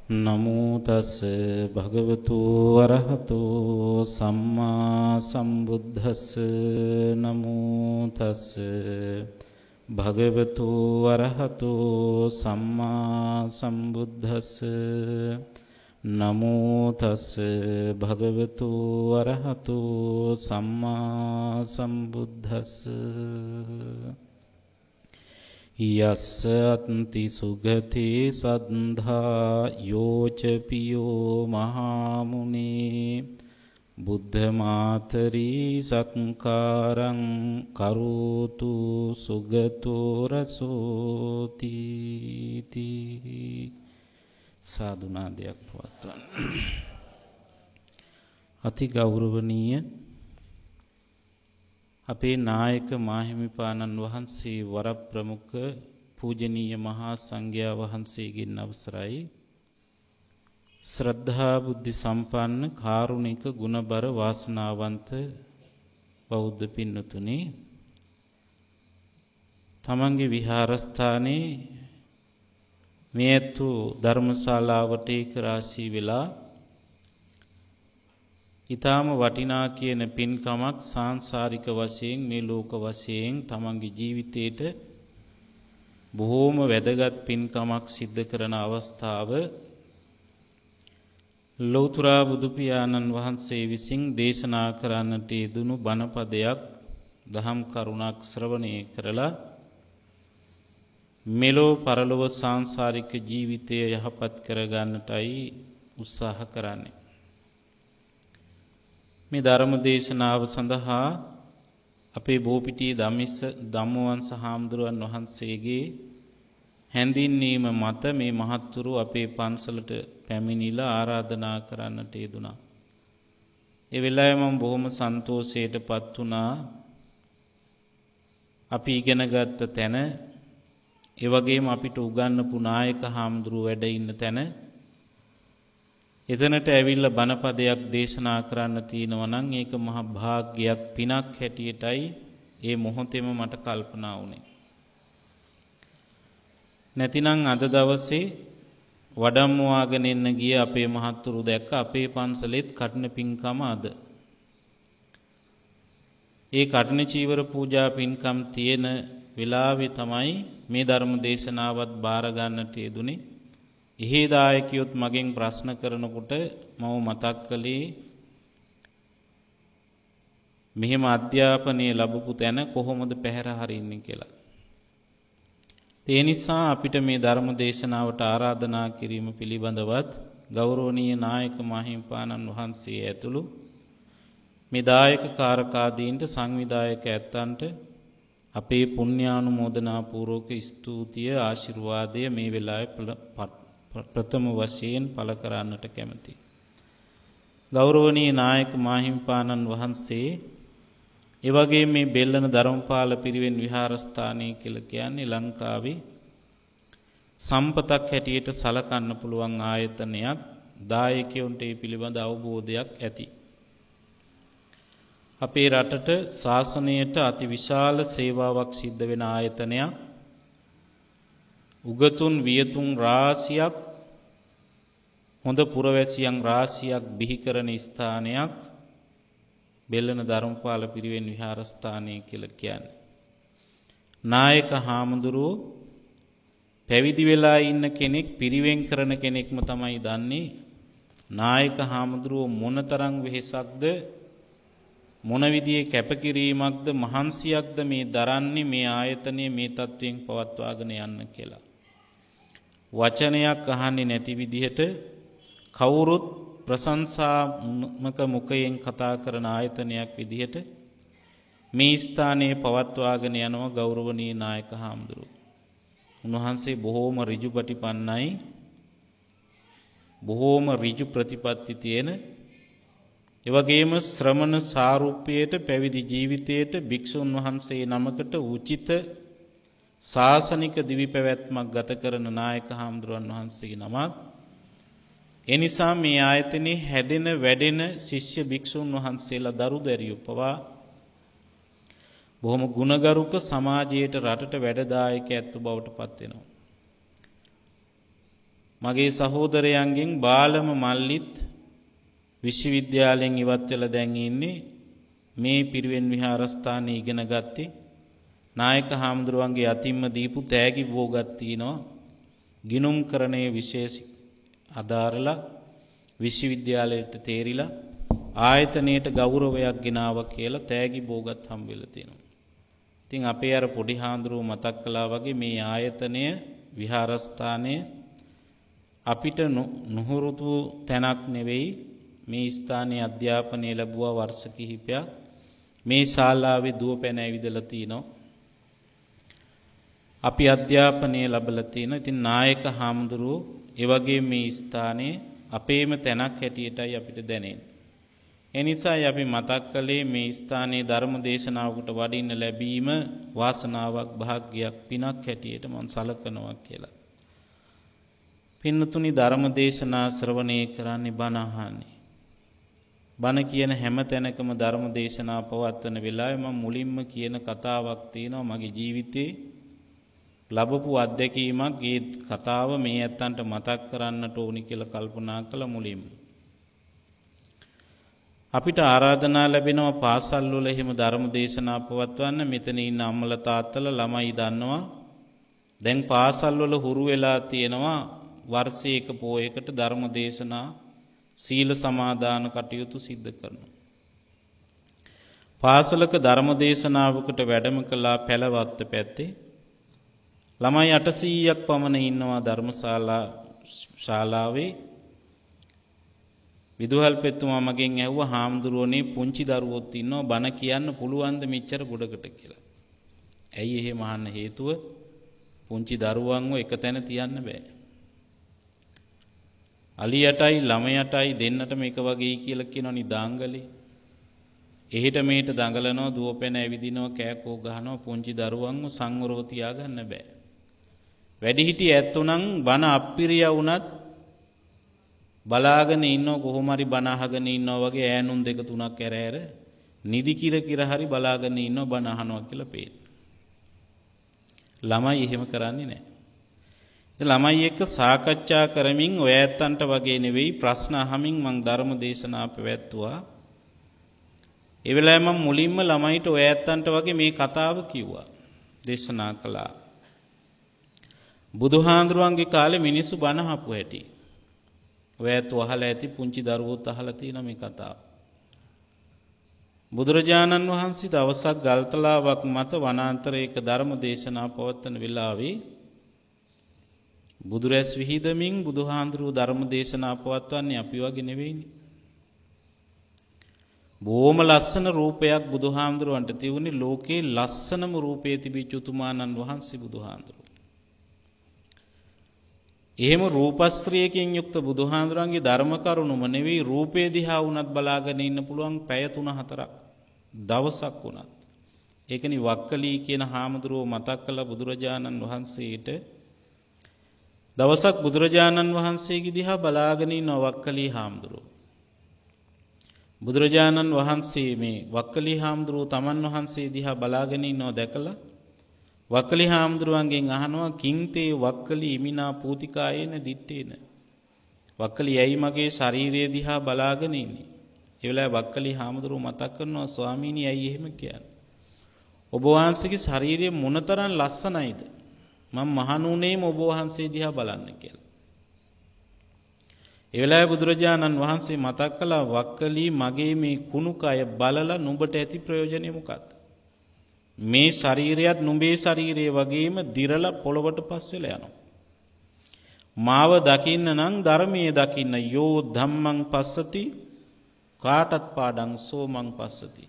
නමෝ තස් භගවතු වරහතෝ සම්මා සම්බුද්දස්ස නමෝ තස් භගවතු වරහතෝ සම්මා සම්බුද්දස්ස නමෝ තස් භගවතු වරහතෝ සම්මා සම්බුද්දස්ස යස්ස අත්ති සුගතේ සද්ධා යෝච පියෝ මහා මුනේ බුද්ධ මාතරී සත්කාරං කරෝතු සුගතෝ රසෝති සාදුනාදයක් පවත්වන්න. අති ගෞරවනීය අපේ නායක මාහිමිපාණන් වහන්සේ වරප්‍රමුඛ පූජනීය මහා සංඝයා වහන්සේගෙන් අවසරයි. ශ්‍රද්ධා බුද්ධ සම්පන්න කාරුණික ගුණබර වාසනාවන්ත බෞද්ධ පින්නතුනි, තමන්ගේ විහාරස්ථානයේ මේ ඇතු ධර්මශාලාවට ඒක රාශී වෙලා ඊටාම වටිනා කියන පින්කමක් සාංශාරික වශයෙන් මේ ලෝක වශයෙන් තමන්ගේ ජීවිතේට බොහෝම වැදගත් පින්කමක් සිද්ධ කරන අවස්ථාව ලෞතර බුදු පියාණන් වහන්සේ විසින් දේශනා කරන්නට යෙදුණු බණපදයක් දහම් කරුණක් ශ්‍රවණය කරලා මෙලෝ පරලොව සාංශාරික ජීවිතය යහපත් කරගන්නටයි උත්සාහ කරන්නේ. මේ ධර්ම දේශනාව සඳහා අපේ බෝපිටියේ ධම්මවංශ හාමුදුරුවන් වහන්සේගේ හැඳින්වීම මත මේ මහත්තුරු අපේ පන්සලට පැමිණිලා ආරාධනා කරන්නට යෙදුණා. ඒ වෙලාවේ මම බොහොම සන්තෝෂයටපත් වුණා. අපි ඉගෙනගත්ත තැන, ඒ වගේම අපිට උගන්වපු නායක හාමුදුරුව වැඩ ඉන්න තැන එතනට ඇවිල්ලා බණපදයක් දේශනා කරන්න තියෙනවා නම් ඒක මහ භාග්‍යයක්, පිනක් හැටියටයි ඒ මොහොතේම මට කල්පනා වුණේ. නැතිනම් අද දවසේ වඩම්මුවාගෙන එන්න ගිය අපේ මහත්තුරු දැක්ක අපේ පන්සලෙත් කඨින පින්කම අද. ඒ කඨින චීවර පූජා පින්කම් තියෙන වෙලාවේ තමයි මේ ධර්ම දේශනාවත් බාර ගන්නට යෙදුනේ. එහි දායකයොත් මගෙන් ප්‍රශ්න කරනකොට මම මතක් කළේ මෙහෙම අධ්‍යාපනය ලැබපු තැන කොහොමද පැහැර හරින්නේ කියලා. ඒ නිසා අපිට මේ ධර්ම දේශනාවට ආරාධනා කිරීම පිළිබඳවත් ගෞරවනීය නායක මාහිමිපාණන් වහන්සේ ඇතුළු මේ දායක කාරකාදීන්ට සංවිධායක ඇත්තන්ට අපේ පුණ්‍යානුමෝදනා පූර්වක ස්තුතිය ආශිර්වාදය මේ වෙලාවේ ප්‍රථම වශයෙන් පළ කරන්නට කැමැති. ගෞරවනීය නායක මාහිමිපාණන් වහන්සේ ඒ වගේ මේ බෙල්ලන ධර්මපාල පිරිවෙන් විහාරස්ථානය කියලා කියන්නේ ලංකාවේ සම්පතක් හැටියට සලකන්න පුළුවන් ආයතනයක්. දායකයන්ට මේ පිළිබඳ අවබෝධයක් ඇති. අපේ රටට ශාසනයට අතිවිශාල සේවාවක් සිද්ධ වෙන ආයතනයක්. උගතුන් වියතුන් රාශියක්, හොඳ පුරවැසියන් රාශියක් බිහි කරන ස්ථානයක් බෙල්ලන ධර්මපාල පිරිවෙන් විහාරස්ථානය කියලා කියන්නේ. නායක හාමුදුරුවෝ පැවිදි වෙලා ඉන්න කෙනෙක්, පිරිවෙන් කරන කෙනෙක්ම තමයි දන්නේ නායක හාමුදුරුවෝ මොනතරම් වෙහෙසක්ද, මොන විදිහේ කැපකිරීමක්ද, මහන්සියක්ද මේ දරන්නේ මේ ආයතනයේ මේ තත්වයෙන් පවත්වාගෙන යන්න කියලා. වචනයක් අහන්නේ නැති විදිහට කවුරුත් ප්‍රශංසාත්මක මුඛයෙන් කතා කරන ආයතනයක් විදිහට මේ ස්ථානයේ පවත්වාගෙන යනවා ගෞරවනීය නායක හාමුදුරුවෝ. උන්වහන්සේ බොහෝම ඍජුපටිපන්නයි, බොහෝම ඍජු ප්‍රතිපත්ති තියෙන, ඒ වගේම ශ්‍රමණ සාරූප්‍යයට, පැවිදි ජීවිතයට භික්ෂුන් වහන්සේ නමකට උචිත ශාසනික දිවි පැවැත්මක් ගත කරන නායක හාමුදුරුවන් වහන්සේ නමක්. ඒ නිසා මේ ආයතනයේ හැදෙන වැඩෙන ශිෂ්‍ය භික්ෂුන් වහන්සේලා දරු දැරියෝ පවා බොහොම ගුණගරුක සමාජයට රටට වැඩදායක ඇතු බවට පත් වෙනවා. මගේ සහෝදරයන්ගෙන් බාලම මල්ලිත් විශ්වවිද්‍යාලයෙන් ඉවත් වෙලා දැන් ඉන්නේ මේ පිරිවෙන් විහාරස්ථානයේ ඉගෙන ගත්තේ නායක හාමුදුරුවන්ගේ අතින්ම දීපු තෑගි වෝගක් තිනවා ගිනුම් කරණයේ විශේෂ අදාරලා විශ්වවිද්‍යාලයට තේරිලා ආයතනයට ගෞරවයක් ගෙනාවා කියලා තෑගි භෝගත් හම්බෙලා තියෙනවා. ඉතින් අපේ අර පොඩි හාමුදුරුව මතක් කළා වගේ මේ ආයතනය විහාරස්ථානය අපිට නුහුරුතු තැනක් නෙවෙයි. මේ ස්ථානයේ අධ්‍යාපනය ලැබුවා වර්ෂ කිහිපයක්. මේ ශාලාවේ දුවපැන ඇවිදලා තිනවා. අපි අධ්‍යාපනය ලැබලා තිනවා. ඉතින් නායක හාමුදුරුවෝ ඒ වගේ මේ ස්ථානයේ අපේම තැනක් හැටියටයි අපිට දැනෙන්නේ. එනිසායි අපි මතක් කළේ මේ ස්ථානයේ ධර්ම දේශනාවකට වඩින්න ලැබීම වාසනාවක් භාග්‍යයක් පිනක් හැටියට මම සලකනවා කියලා. පින්නතුනි ධර්ම දේශනා ශ්‍රවණය කරන්නේ බණ අහන්නේ. බණ කියන හැම තැනකම ධර්ම දේශනා පවත්වන වෙලාවේ මම මුලින්ම කියන කතාවක් තියෙනවා මගේ ජීවිතේ ලැබපු අත්දැකීමක්. ඒ කතාව මේ ඇත්තන්ට මතක් කරන්නට ඕනි කියලා කල්පනා කළා මුලින්ම. අපිට ආරාධනා ලැබෙනවා පාසල් වල එහෙම ධර්ම දේශනා පවත්වන්න. මෙතන ඉන්න අම්මලා තාත්තලා ළමයි දන්නවා. දැන් පාසල් වල හුරු වෙලා තියෙනවා වර්ෂයක පොයකට ධර්ම දේශනා සීල සමාදාන කටයුතු සිද්ධ කරනවා. පාසලක ධර්ම දේශනාවකට වැඩම කළා පැලවත්ත පැත්තේ. ළමයි 800ක් පමණ ඉන්නවා ශාලාවේ. විදුහල්පෙතුමා මගෙන් ඇහුවා හාමුදුරුවනේ පුංචි දරුවොත් ඉන්නවා බණ කියන්න පුළුවන්ද මෙච්චර ගොඩකට කියලා. ඇයි එහෙම අහන්න හේතුව පුංචි දරුවන්ව එක තැන තියන්න බෑ. අලියටයි ළමයටයි දෙන්නටම එක වගේ කියලා කියනවා නිදාංගලේ. එහෙට මෙහෙට දඟලනවා දුවපැන ඇවිදිනවා කෑකෝ ගහනවා පුංචි දරුවන්ව සංවරව තියාගන්න බෑ. වැඩිහිටි ඇත්තොනම් බණ අප්පිරියා වුණත් බලාගෙන ඉන්නව කොහොම හරි බණ අහගෙන ඉන්නවා වගේ ඈනුන් දෙක තුනක් ඇර නිදි කිර කිර හරි බලාගෙන ඉන්නව බණ අහනවා කියලා පේන. ළමයි එහෙම කරන්නේ නැහැ. ඉතින් ළමයි එක්ක සාකච්ඡා කරමින් ඔය ඇත්තන්ට වගේ නෙවෙයි ප්‍රශ්න අහමින් මම ධර්ම දේශනා පැවැත්තුවා. ඒ වෙලාවේ මම මුලින්ම ළමයිට ඔය ඇත්තන්ට වගේ මේ කතාව කිව්වා. දේශනා කළා. බුදුහාඳුරුවන්ගේ කාලේ මිනිස්සු බණ අහපු හැටි. ඔයත් අහලා ඇති පුංචි දරුවෝත් අහලා තියෙන මේ කතාව. බුදුරජාණන් වහන්සේ දවසක් ගල්තලාවක් මත වනාන්තරයක ධර්ම දේශනා පවත්වන වෙලාවේ බුදුරැස් විහිදමින් බුදුහාඳුරුවෝ ධර්ම දේශනා පවත්වන්නේ අපි වගේ නෙවෙයිනේ. බොහොම ලස්සන රූපයක් බුදුහාඳුරුවන්ට තිබුණේ. ලෝකේ ලස්සනම රූපයේ තිබිච්ච උතුමාණන් වහන්සේ බුදුහාඳුරුවෝ. එහෙම රූපස්ත්‍රියකින් යුක්ත බුදුහාඳුරන්ගේ ධර්ම කරුණුම නෙවෙයි රූපේ දිහා වුණත් බලාගෙන ඉන්න පුළුවන් පැය 3-4ක් දවසක් වුණත්. ඒකනි වක්කලී කියන හාමුදුරුව මතක් කළ බුදුරජාණන් වහන්සේට දවසක් බුදුරජාණන් වහන්සේගේ දිහා බලාගෙන ඉන්න වක්කලී හාමුදුරුව. බුදුරජාණන් වහන්සේ මේ වක්කලී හාමුදුරුව තමන් වහන්සේ දිහා බලාගෙන ඉන්නව දැකලා වක්කලි හාමුදුරුවන්ගෙන් අහනවා කිංතේ වක්කලි ඉමිනා පූතිකායේන දිත්තේන. වක්කලි ඇයි මගේ ශරීරය දිහා බලාගෙන ඉන්නේ? ඒ වෙලාවේ වක්කලි හාමුදුරුව මතක් කරනවා ස්වාමීනි ඇයි එහෙම කියන්නේ? ඔබ වහන්සේගේ ශරීරය මොනතරම් ලස්සනයිද? මම මහණුනේම ඔබ වහන්සේ දිහා බලන්න කියලා. ඒ වෙලාවේ බුදුරජාණන් වහන්සේ මතක් කළා වක්කලි මගේ මේ කුණු කය බලලා නුඹට ඇති ප්‍රයෝජනෙ මොකක්ද? මේ ශරීරයත් නුඹේ ශරීරය වගේම දිරලා පොළවට පස් වෙලා යනවා. මාව දකින්න නම් ධර්මයේ දකින්න යෝ ධම්මං පස්සති කාටත් පාඩං සෝමං පස්සති.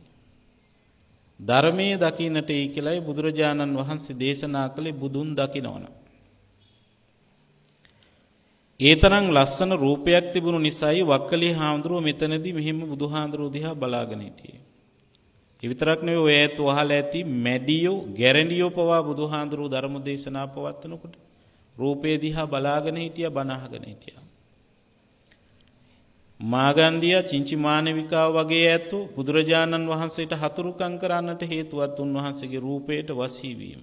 ධර්මයේ දකින්නට ඒ කියලායි බුදුරජාණන් වහන්සේ දේශනා කළේ බුදුන් දකින්නවන. ඒ තරම් ලස්සන රූපයක් තිබුණු නිසායි වක්කලී හාමුදුරුව මෙතනදී මෙහෙම බුදුහාඳුරුව දිහා බලාගෙන හිටියේ. ඒ විතරක් නෙවෙයි ඔය ඇත්ත වහලා ඇති මැඩියෝ ගැරන්ඩියෝ පවා බුදුහාඳුරුව ධර්ම දේශනා පවත්වනකොට රූපේ දිහා බලාගෙන හිටියා බණ අහගෙන හිටියා. මාගන්දියා චින්චි මානවිකාව වගේ ඇත්තෝ බුදුරජාණන් වහන්සේට හතුරුකම් කරන්නට හේතුවත් උන්වහන්සේගේ රූපයට වශී වීම.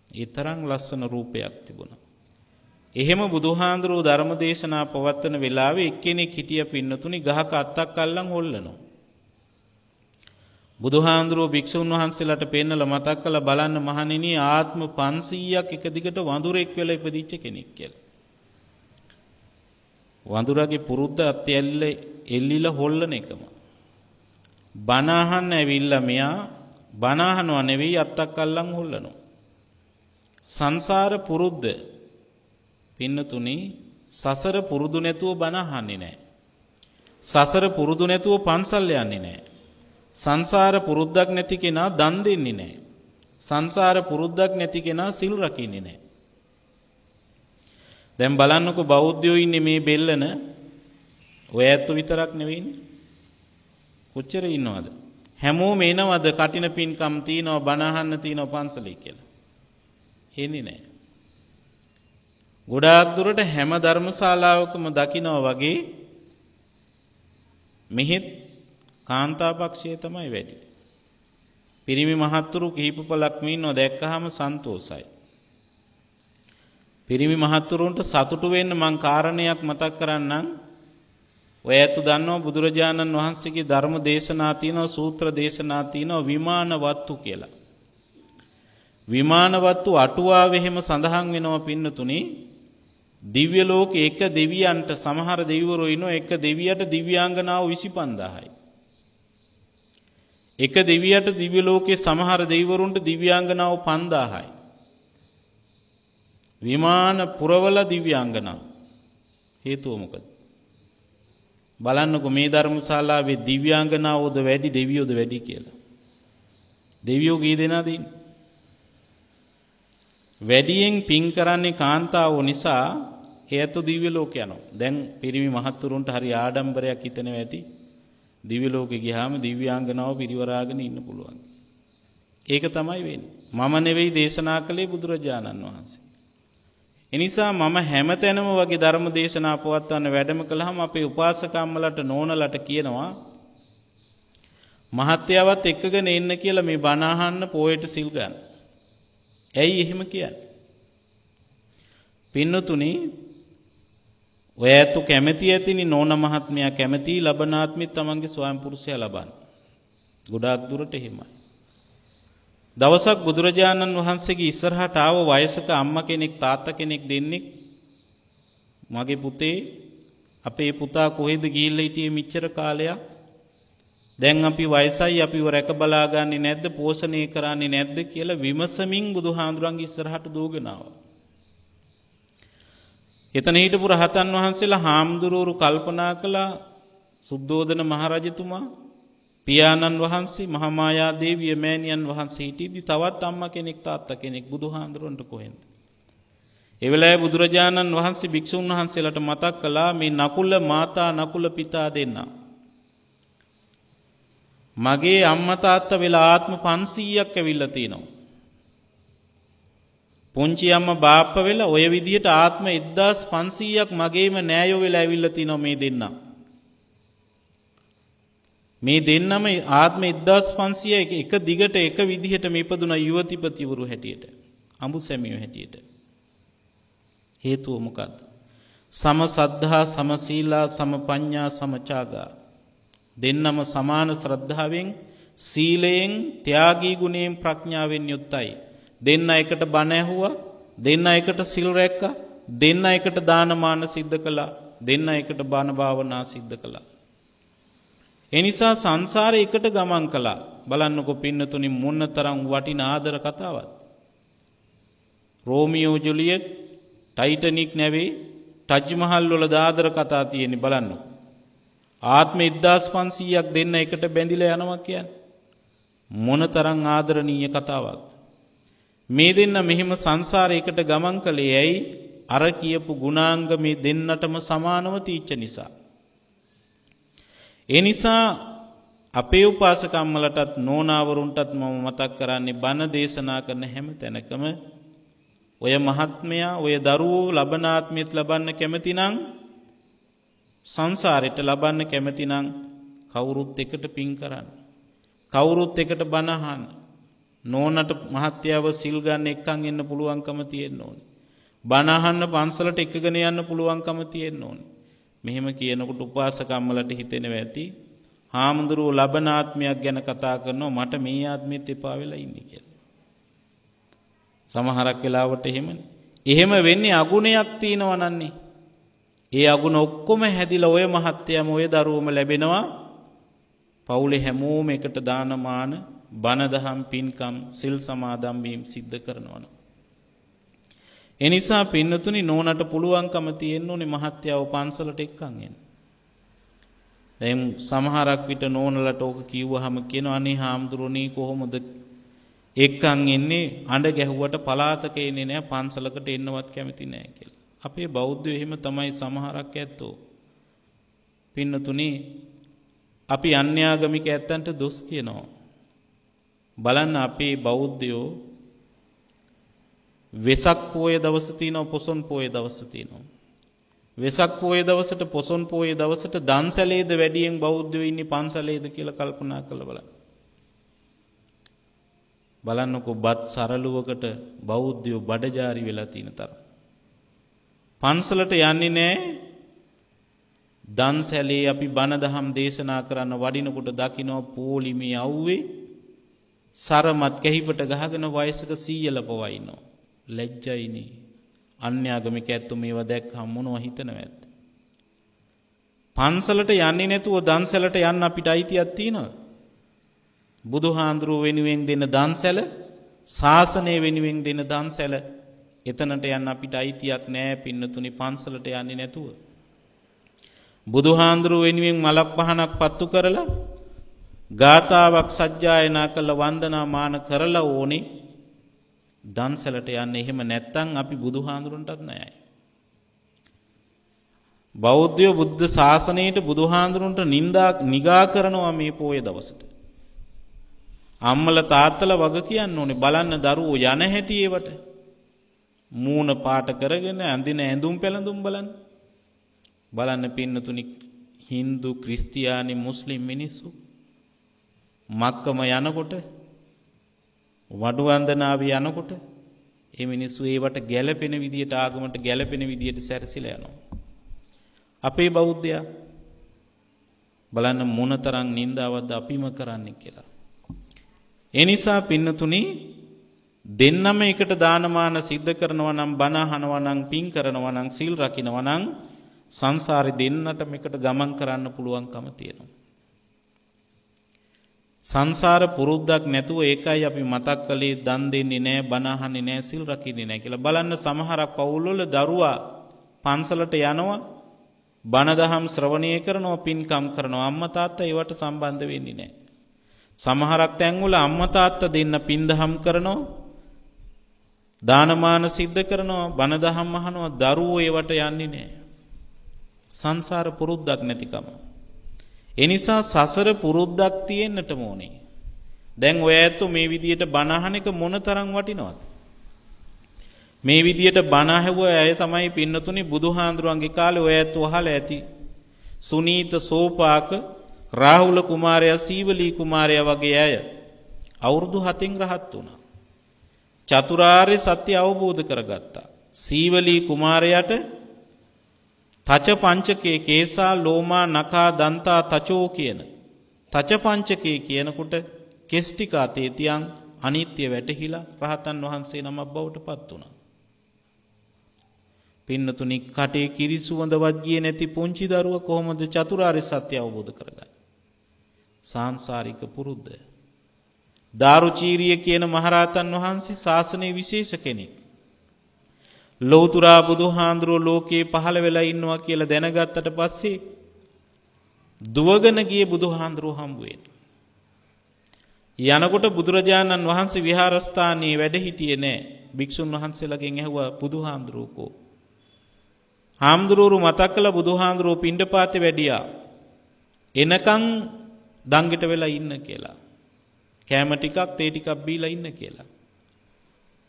ඒ තරම් ලස්සන රූපයක් තිබුණා. එහෙම බුදුහාඳුරෝ ධර්ම දේශනා පවත්වන වෙලාවේ එක්කෙනෙක් හිටිය පින්නතුනි ගහක අත්තක් අල්ලන් හොල්ලනවා. බුදුහාඳුරෝ භික්ෂුන් වහන්සේලාට පෙන්නලා මතක් කළා බලන්න මහණෙනි ආත්ම 500ක් එක දිගට වඳුරෙක් වෙලා ඉපදිච්ච කෙනෙක් කියලා. වඳුරගේ පුරුද්ද අත් එල්ලිලා හොල්ලන එකම. බණ අහන්න ඇවිල්ලා මෙයා බණ අහනව නෙවෙයි අත්තක් අල්ලන් හොල්ලනවා. සංසාර පුරුද්ද පින්නතුනි සසර පුරුදු නැතුව බණ අහන්නේ නැහැ. සසර පුරුදු නැතුව පන්සල් යන්නේ නැහැ. සංසාර පුරුද්දක් නැති කෙනා දන් දෙන්නේ නැහැ. සංසාර පුරුද්දක් නැති කෙනා සිල් රකින්නේ නැහැ. දැන් බලන්නකෝ බෞද්ධයෝ ඉන්නේ මේ බෙල්ලන ඔය ඇත්ත විතරක් නෙවෙයිනේ. කොච්චර ඉන්නවද? හැමෝම එනවද කටින පින්කම් තියනවා බණ අහන්න තියනවා පන්සලේ කියලා. එන්නේ නැහැ. ගොඩාක් දුරට හැම ධර්මශාලාවකම දකිනවා වගේ මෙහෙත් කාන්තාපක්ෂය තමයි වැඩි. පිරිමි මහත්තුරු කිහිප පළක්ම ඉන්නවා දැක්කහම සන්තෝසයි. පිරිමි මහත්තුරුන්ට සතුටු වෙන්න මං කාරණයක් මතක් කරන්නම්. ඔය ඇත්ත දන්නවා බුදුරජාණන් වහන්සේගේ ධර්ම දේශනා තියෙනවා සූත්‍ර දේශනා තියෙනවා විමානවත්තු කියලා. විමානවත්තු අටුවාවේ එහෙම සඳහන් වෙනවා පින්නතුනි දිව්‍ය ලෝකේ එක දෙවියන්ට සමහර දෙවිවරු ඉන්නවා එක දෙවියට දිව්‍යාංගනාව 25000යි. එක දෙවියට දිව්‍ය ලෝකේ සමහර දෙවිවරුන්ට දිව්‍යාංගනාව 5000යි. විමාන පුරවල දිව්‍යාංගනාව. හේතුව මොකද? බලන්නකෝ මේ ධර්මශාලාවේ දිව්‍යාංගනාවෝද වැඩි දෙවියෝද වැඩි කියලා. දෙවියෝ කී දෙනාද ඉන්නේ? වැඩියෙන් පින් කරන්නේ කාන්තාවෝ නිසා හේතු දිව්‍ය ලෝක යනවා. දැන් පිරිමි මහත්තුරුන්ට හරි ආඩම්බරයක් හිතෙනවා ඇති. දිව්‍ය ලෝකෙ ගියාම දිව්‍යාංගනාව පිරිවරාගෙන ඉන්න පුළුවන්. ඒක තමයි වෙන්නේ. මම නෙවෙයි දේශනා කළේ බුදුරජාණන් වහන්සේ. එනිසා මම හැමතැනම වගේ ධර්ම දේශනා පවත්වන්න වැඩම කළාම අපේ උපාසකම්මලට නෝනලට කියනවා මහත්යාවත් එක්කගෙන එන්න කියලා මේ බණ අහන්න පොයට සිල් ගන්න. ඇයි එහෙම කියන්නේ? පින්නතුනි ඔය ඇතු කැමැති ඇතිනි නෝන මහත්මයා කැමැති ලබනාත්මෙත් තමන්ගේ ස්වයං පුරුෂයා ලබන්න. ගොඩාක් දුරට එහෙමයි. දවසක් බුදුරජාණන් වහන්සේගේ ඉස්සරහට ආව වයසක අම්මා කෙනෙක් තාත්තා කෙනෙක් දෙන්නෙක් මගේ පුතේ අපේ පුතා කොහෙද ගිහිල්ලා හිටියේ මෙච්චර කාලයක් දැන් අපි වයසයි අපිව රැක බලා ගන්නේ නැද්ද පෝෂණය කරන්නේ නැද්ද කියලා විමසමින් බුදුහාඳුරන්ගේ ඉස්සරහට දූගෙන ආවා. එතන හිටපු රහතන් වහන්සේලා හාමුදුරුවරු කල්පනා කළා සුද්ධෝදන මහරජතුමා පියාණන් වහන්සේ මහා මායා දේවිය මෑණියන් වහන්සේ හිටියදී තවත් අම්මා කෙනෙක් තාත්තා කෙනෙක් බුදුහාඳුරන්ට කොහෙන්ද? ඒ වෙලාවේ බුදුරජාණන් වහන්සේ භික්ෂුන් වහන්සේලාට මතක් කළා මේ නකුල මාතා නකුල පිතා දෙන්නා. මගේ අම්මා තාත්තා වෙලා ආත්ම 500ක් ඇවිල්ලා තිනවා. පුංචි අම්මා බාප්පා වෙලා ඔය විදිහට ආත්ම 1500ක් මගේම නෑයෝ වෙලා ඇවිල්ලා තිනවා මේ දෙන්නා. මේ දෙන්නම ආත්ම 1500 එක දිගට එක විදිහට මේ ඉපදුනා යුවතිපතිවරු හැටියට. අඹු සැමියෝ හැටියට. හේතුව මොකද්ද? සම සද්ධා සම සීලා සම පඤ්ඤා සම ත්‍යාගා. දෙන්නම සමාන ශ්‍රද්ධාවෙන් සීලයෙන් ත්‍යාගී ගුණයෙන් ප්‍රඥාවෙන් යුක්තයි. දෙන්න එකට බණ ඇහුවා, දෙන්න එකට සිල් රැක්කා, දෙන්න එකට දානමාන සිද්ධ කළා, දෙන්න එකට බණ භාවනා සිද්ධ කළා. ඒ නිසා සංසාරේ එකට ගමන් කළා. බලන්නකෝ පින්නතුනි මොනතරම් වටිනා ආදර කතාවක්. රෝමියෝ ජුලියට් ටයිටැනික් නැවේ ටජ් මහල් වල ආදර කතා තියෙන්නේ බලන්නකෝ. ආත්ම 1500ක් දෙන්න එකට බැඳිලා යනවා කියන්නේ මොනතරම් ආදරණීය කතාවක්ද? මේ දෙන්න මෙහිම සංසාරයකට ගමන් කළේ ඇයි? අර කියපු ගුණාංග මේ දෙන්නටම සමානව තීච්ච නිසා. ඒ නිසා අපේ උපාසකම්මලටත් නෝනාවරුන්ටත් මම මතක් කරන්නේ බණ දේශනා කරන හැම තැනකම ඔය මහත්මයා ඔය දරුවෝ ලබනාත්මෙත් ලබන්න කැමති නම් සංසාරෙට ලබන්න කැමති නම් කවුරුත් එකට පින් කරන්න. කවුරුත් එකට බණ අහන්න. නෝනට මහත්යව සිල් ගන්න එක්කන් එන්න පුළුවන්කම තියෙන්න ඕනේ. බණ අහන්න පන්සලට එකගෙන යන්න පුළුවන්කම තියෙන්න ඕනේ. මෙහෙම කියනකොට උපාසකම්මලට හිතෙනවා ඇති හාමුදුරුවෝ ලබන ආත්මයක් ගැන කතා කරනවා මට මේ ආත්මෙත් එපා වෙලා ඉන්නේ කියලා. සමහරක් වෙලාවට එහෙමනේ. එහෙම වෙන්නේ අගුණයක් තියෙනවා නන්නේ. ඒ අගුණ ඔක්කොම හැදිලා ඔය මහත්යම ඔය දරුවම ලැබෙනවා. පවුලේ හැමෝම එකට දානමාන බණ දහම් පින්කම් සිල් සමාදන් වීම සිද්ධ කරනවා. ඒ නිසා පින්නතුනි නෝනට පුළුවන්කම තියෙන්න ඕනේ මහත්යව පන්සලට එක්කන් එන්න. දැන් සමහරක් විට නෝනලට ඕක කිව්වහම කියනවා අනේ හාමුදුරනේ කොහොමද එක්කන් එන්නේ අඬ ගැහුවට පලාතක එන්නේ නැහැ පන්සලකට එන්නවත් කැමති නැහැ කියලා. අපේ බෞද්ධයෝ එහෙම තමයි සමහරක් ඇත්තෝ. පින්නතුනි අපි අන්‍යාගමික ඇත්තන්ට දොස් කියනවා. බලන්න අපේ බෞද්ධයෝ වෙසක් පොය දවස තියෙනවා පොසොන් පොය දවස තියෙනවා. වෙසක් පොය දවසට පොසොන් පොය දවසට දන්සැලේද වැඩියෙන් බෞද්ධයෝ ඉන්නේ පන්සලේද කියලා කල්පනා කරලා බලන්න. බලන්නකෝ බත් සරලුවකට බෞද්ධයෝ බඩජාරි වෙලා තියෙන තරම්. පන්සලට යන්නේ නැහැ. දන්සැලේ අපි බණ දහම් දේශනා කරන්න වඩිනකොට දකින්න පොලිමේ අවුවේ සරමත් කැහිපට ගහගෙන වයසක සීයල පවයිනෝ. ලැජ්ජයිනේ. අන්‍යාගමික ඇත්තෝ මේවා දැක්කම මොනව හිතනවද? පන්සලට යන්නේ නැතුව දන්සැලට යන්න අපිට අයිතියක් තියෙනවද? බුදුහාඳුරුව වෙනුවෙන් දෙන දන්සැල, ශාසනය වෙනුවෙන් දෙන දන්සැල එතනට යන්න අපිට අයිතියක් නැහැ පින්නතුනි පන්සලට යන්නේ නැතුව. බුදුහාඳුරුව වෙනුවෙන් මලක් පහනක් පත්තු කරලා ගාතාවක් සජ්ජායනා කළ වන්දනා මාන කරලා ඕනේ දන්සලට යන්නේ. එහෙම නැත්නම් අපි බුදුහාඳුරන්ටත් නෑයි. බෞද්ධයෝ බුද්ධ ශාසනයට බුදුහාඳුරන්ට නිගා කරනවා මේ පොයේ දවසට. අම්මල තාත්තල වග කියන්න ඕනේ බලන්න දරුවෝ යන හැටි ඒවට. මූණ පාට කරගෙන අඳින ඇඳුම් පැළඳුම් බලන්න. බලන්න පින්නතුනි Hindu ක්‍රිස්තියානි මුස්ලිම් මිනිස්සු මක්කම යනකොට වඩු වන්දනාවේ යනකොට මේ මිනිස්සු ඒවට ගැළපෙන විදියට ආගමට ගැළපෙන විදියට සැරසිලා යනවා. අපේ බෞද්ධයා බලන්න මොනතරම් නින්දාවක්ද අපිම කරන්නේ කියලා. ඒ නිසා පින්නතුනි දෙන්නම එකට දානමාන සිද්ධ කරනවා නම් බණ අහනවා නම් පින් කරනවා නම් සීල් රකින්නවා නම් සංසාරේ දෙන්නට මේකට ගමන් කරන්න පුළුවන්කම තියෙනවා. සංසාර පුරුද්දක් නැතුව ඒකයි අපි මතක් කළේ දන් දෙන්නේ නැහැ බණ අහන්නේ නැහැ සිල් රකින්නේ නැහැ කියලා. බලන්න සමහරක් පවුල්වල දරුවා පන්සලට යනවා බණ දහම් ශ්‍රවණය කරනවා පින්කම් කරනවා අම්මා තාත්තා ඒවට සම්බන්ධ වෙන්නේ නැහැ. සමහරක් තැන්වල අම්මා තාත්තා දෙන්න පින් දහම් කරනවා දානමාන සිද්ධ කරනවා බණ දහම් අහනවා දරුවෝ ඒවට යන්නේ නැහැ. සංසාර පුරුද්දක් නැතිකම. ඒ නිසා සසර පුරුද්දක් තියෙන්නට ඕනේ. දැන් ඔය ඇත්තෝ මේ විදියට බණ අහන එක මොනතරම් වටිනවද? මේ විදියට බණ ඇහුව අය තමයි පින්නතුනි බුදුහාඳුරන්ගේ කාලේ ඔය ඇත්තෝ අහලා ඇති. සුනීත සෝපාක රාහුල කුමාරයා සීවලී කුමාරයා වගේ අය අවුරුදු 7න් රහත් වුණා. චතුරාර්ය සත්‍ය අවබෝධ කරගත්තා. සීවලී කුමාරයාට තච පංචකේ කේසා ලෝමා නඛා දන්තා තචෝ කියන තච පංචකේ කියනකොට කෙස් ටික අතේ තියන් අනිත්‍ය වැටහිලා රහතන් වහන්සේ නමක් බවට පත් වුණා. පින්නතුනි කටේ කිරි සුවඳවත් ගියේ නැති පුංචි දරුවා කොහොමද චතුරාර්ය සත්‍ය අවබෝධ කරගන්නේ? සාංශාරික පුරුද්ද. දාරුචීරිය කියන මහරහතන් වහන්සේ ශාසනයේ විශේෂ කෙනෙක්. ලෞතුරා බුදුහාඳුරෝ ලෝකේ පහළ වෙලා ඉන්නවා කියලා දැනගත්තට පස්සේ දුවගෙන ගියේ බුදුහාඳුරෝ හම්බ වෙන්න. යනකොට බුදුරජාණන් වහන්සේ විහාරස්ථානයේ වැඩ හිටියේ නෑ. භික්ෂුන් වහන්සේලාගෙන් ඇහුවා බුදුහාඳුරෝ කෝ? හාමුදුරුවෝ මතක් කළා බුදුහාඳුරෝ පිණ්ඩපාතේ වැඩියා. එනකන් දංගෙට වෙලා ඉන්න කියලා. කෑම ටිකක් තේ ටිකක් බීලා ඉන්න කියලා.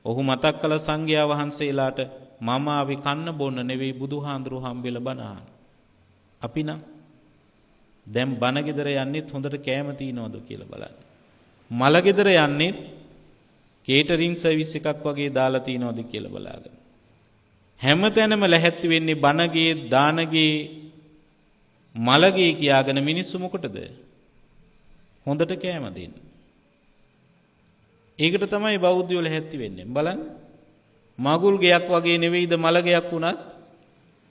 ඔහු මතක් කළ සංඝයා වහන්සේලාට මම ආවේ කන්න බොන්න නෙවෙයි බුදුහාඳුරු හම්බෙලා බණ අහන්න. අපි නම් දැන් බණ ගෙදර යන්නෙත් හොඳට කෑම තියනවද කියලා බලන්න. මල ගෙදර යන්නෙත් කේටරින් සර්විස් එකක් වගේ දාලා තියනවද කියලා බලාගන්න. හැමතැනම ලැහැත්ති වෙන්නේ බණගේ, දානගේ, මලගේ කියාගෙන මිනිස්සු මොකටද? හොඳට කෑම දෙන්න. ඒකට තමයි බෞද්ධයෝ ලැහැත්ති වෙන්නේ. බලන්න. මගුල් ගයක් වගේ නෙවෙයිද මල ගයක් වුණත්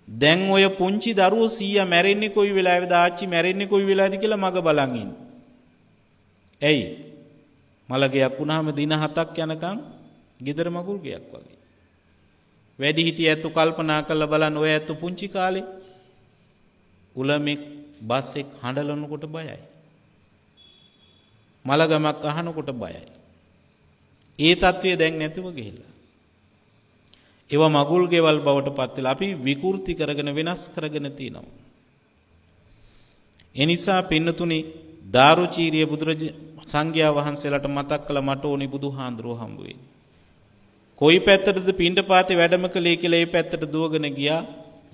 දැන් ඔය පුංචි දරුවෝ 100 මැරෙන්නේ කොයි වෙලාවෙද, ආච්චි මැරෙන්නේ කොයි වෙලාවද කියලා මග බලන් ඉන්නේ. ඇයි? මල ගයක් වුණාම දින 7ක් යනකම් ගෙදර මගුල් ගයක් වගේ. වැඩි හිටිය ඇත්තු කල්පනා කරලා බලන්න, ඔය ඇත්තු පුංචි කාලේ උලමෙක් බස් එක හඬලනකොට බයයි. මලගමක් අහනකොට බයයි. ඒ తත්වය දැන් නැතිව ගිහිල්ලා. ඒවා මගුල් ගෙවල් බවට පත් වෙලා අපි විකෘති කරගෙන වෙනස් කරගෙන තිනවා. ඒ නිසා පින්නතුනි දාරුචීරිය සංඝයා වහන්සේලාට මතක් කළ මට ඕනි බුදුහාඳුරෝ හම්බ වෙන්නේ. කොයි පැත්තටද පිණ්ඩපාතේ වැඩම කළේ කියලා ඒ පැත්තට දුවගෙන ගියා.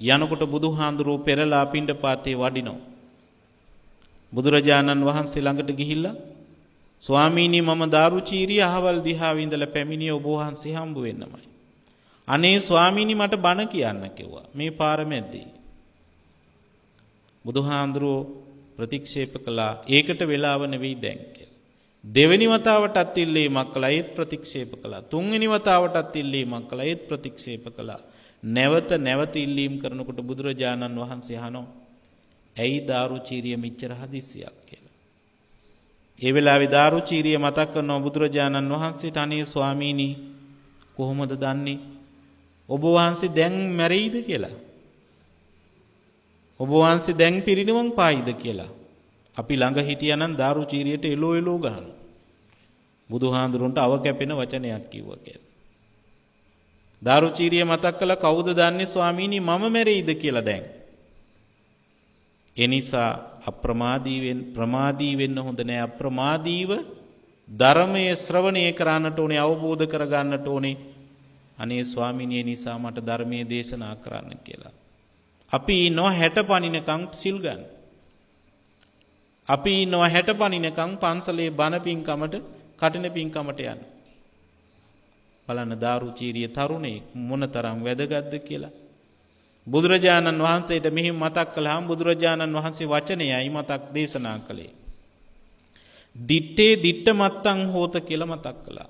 යනකොට බුදුහාඳුරෝ පෙරලා පිණ්ඩපාතේ වඩිනවා. බුදුරජාණන් වහන්සේ ළඟට ගිහිල්ලා ස්වාමීනි මම දාරුචීරිය අහවල් දිහාවේ ඉඳලා පැමිණිය ඔබ වහන්සේ හම්බ වෙන්නමයි. අනේ ස්වාමීනි මට බණ කියන්න කිව්වා මේ පාර මැද්දේ. බුදුහාඳුරෝ ප්‍රතික්ෂේප කළා. ඒකට වෙලාව නෙවෙයි දැන් කියලා. දෙවෙනි වතාවටත් ඉල්ලීමක් කළා. ඒත් ප්‍රතික්ෂේප කළා. තුන්වෙනි වතාවටත් ඉල්ලීමක් කළා. ඒත් ප්‍රතික්ෂේප කළා. නැවත ඉල්ලීම් කරනකොට බුදුරජාණන් වහන්සේ අහනවා ඇයි දාරුචීරිය මෙච්චර හදිස්සියක් කියලා. ඒ වෙලාවේ දාරුචීරිය මතක් කරනවා බුදුරජාණන් වහන්සේට අනේ ස්වාමීනි කොහොමද දන්නේ ඔබ වහන්සේ දැන් මැරෙයිද කියලා? ඔබ වහන්සේ දැන් පිරිනිවන් පායිද කියලා? අපි ළඟ හිටියානම් දාරුචීරියට එලෝ ගහනවා. බුදුහාඳුරන්ට අව කැපෙන වචනයක් කිව්වා කියලා. දාරුචීරිය මතක් කළා කවුද දන්නේ ස්වාමීනි මම මැරෙයිද කියලා දැන්. ඒ නිසා ප්‍රමාදී වෙන්න හොඳ නෑ. අප්‍රමාදීව ධර්මයේ ශ්‍රවණය කරන්නට ඕනේ, අවබෝධ කරගන්නට ඕනේ. අනේ ස්වාමීනි නිසා මට ධර්මයේ දේශනා කරන්න කියලා. අපි ඉන්නවා 60 පණිනකම් සිල් ගන්න. අපි ඉන්නවා 60 පණිනකම් පන්සලේ බණ පින්කමට, කටින පින්කමට යන්න. බලන්න දාරුචීරිය තරුණේ මොනතරම් වැදගත්ද කියලා. බුදුරජාණන් වහන්සේට මෙහිම මතක් කළාම බුදුරජාණන් වහන්සේ වචනයයි මතක් දේශනා කළේ. දිත්තේ දිට්ඨ මත්තං හෝත කියලා මතක් කළා.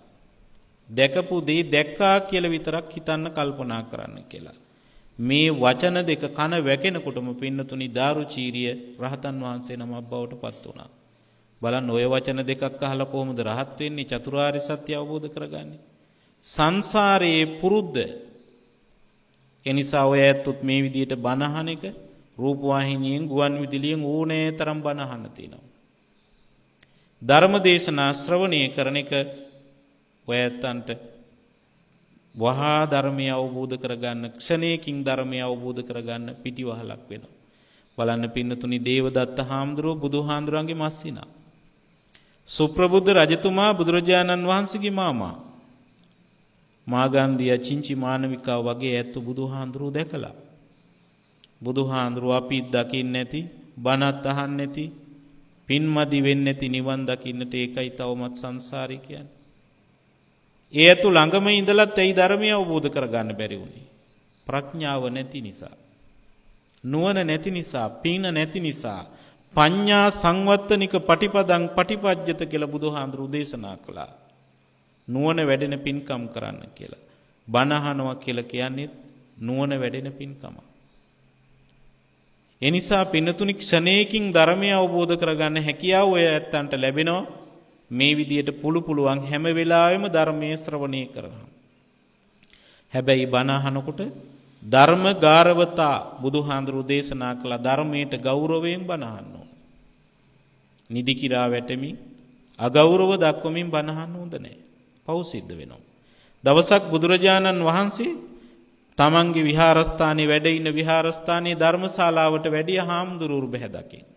දැකපු දේ දැක්කා කියලා විතරක් හිතන්න කල්පනා කරන්න කියලා. මේ වචන දෙක කන වැකෙනකොටම පින්නතුනි දාරුචීරිය රහතන් වහන්සේ නමක් බවට පත් වුණා. බලන්න ඔය වචන දෙකක් අහලා කොහොමද රහත් වෙන්නේ, චතුරාර්ය සත්‍ය අවබෝධ කරගන්නේ? සංසාරයේ පුරුද්ද. එනිසා ඔය ඇත්තොත් මේ විදියට බණ අහන එක රූපවාහිනියෙන්, ගුවන් විදුලියෙන් ඕනෑ තරම් බණ අහන්න තියෙනවා. ධර්ම දේශනා ශ්‍රවණය කරන එක ඔය ඇත්තන්ට වහා ධර්මය අවබෝධ කරගන්න, ක්ෂණයකින් ධර්මය අවබෝධ කරගන්න පිටිවහලක් වෙනවා. බලන්න පින්නතුනි දේවදත්ත හාමුදුරුවෝ බුදුහාඳුරන්ගේ මස්සිනා. සුප්‍රබුද්ධ රජතුමා බුදුරජාණන් වහන්සේගේ මාමා. මාගන්ධිය චිංචි මානවිකාව වගේ ඇත්තු බුදුහාඳුරුවෝ දැකලා. බුදුහාඳුරුවෝ අපි දකින්නේ නැති, බණත් අහන්නේ නැති, පින්මදි වෙන්නේ නැති නිවන් දකින්නට ඒකයි තවමත් සංසාරේ කියන්නේ. ඒ ඇතු ළඟම ඉඳලත් ඒ ධර්මය අවබෝධ කරගන්න බැරි වුණේ. ප්‍රඥාව නැති නිසා. නුවණ නැති නිසා, පීන නැති නිසා, පඤ්ඤා සංවත්තනික පටිපදං පටිපජ්ජත කියලා බුදුහාඳුරුවෝ දේශනා කළා. නුවණ වැඩෙන පින්කම් කරන්න කියලා. බණ අහනවා කියලා කියන්නේ නුවණ වැඩෙන පින්කම. ඒ නිසා පින්නතුනි ක්ෂණයකින් ධර්මය අවබෝධ කරගන්න හැකියාව ඔය ඇත්තන්ට ලැබෙනවා. මේ විදියට පුළුවන් හැම වෙලාවෙම ධර්මයේ ශ්‍රවණය කරනවා. හැබැයි බණ අහනකොට ධර්ම ගාරවතා බුදුහාඳුරු දේශනා කළ ධර්මයට ගෞරවයෙන් බණ අහන්න ඕන. නිදි කිරා වැටෙමින් අගෞරව දක්වමින් බණ අහන්න හොඳ නැහැ. පව් සිද්ධ වෙනවා. දවසක් බුදුරජාණන් වහන්සේ තමන්ගේ විහාරස්ථානයේ වැඩ ඉන්න විහාරස්ථානයේ ධර්මශාලාවට වැඩිය හාමුදුරුවෝ බැහැ දකින්න.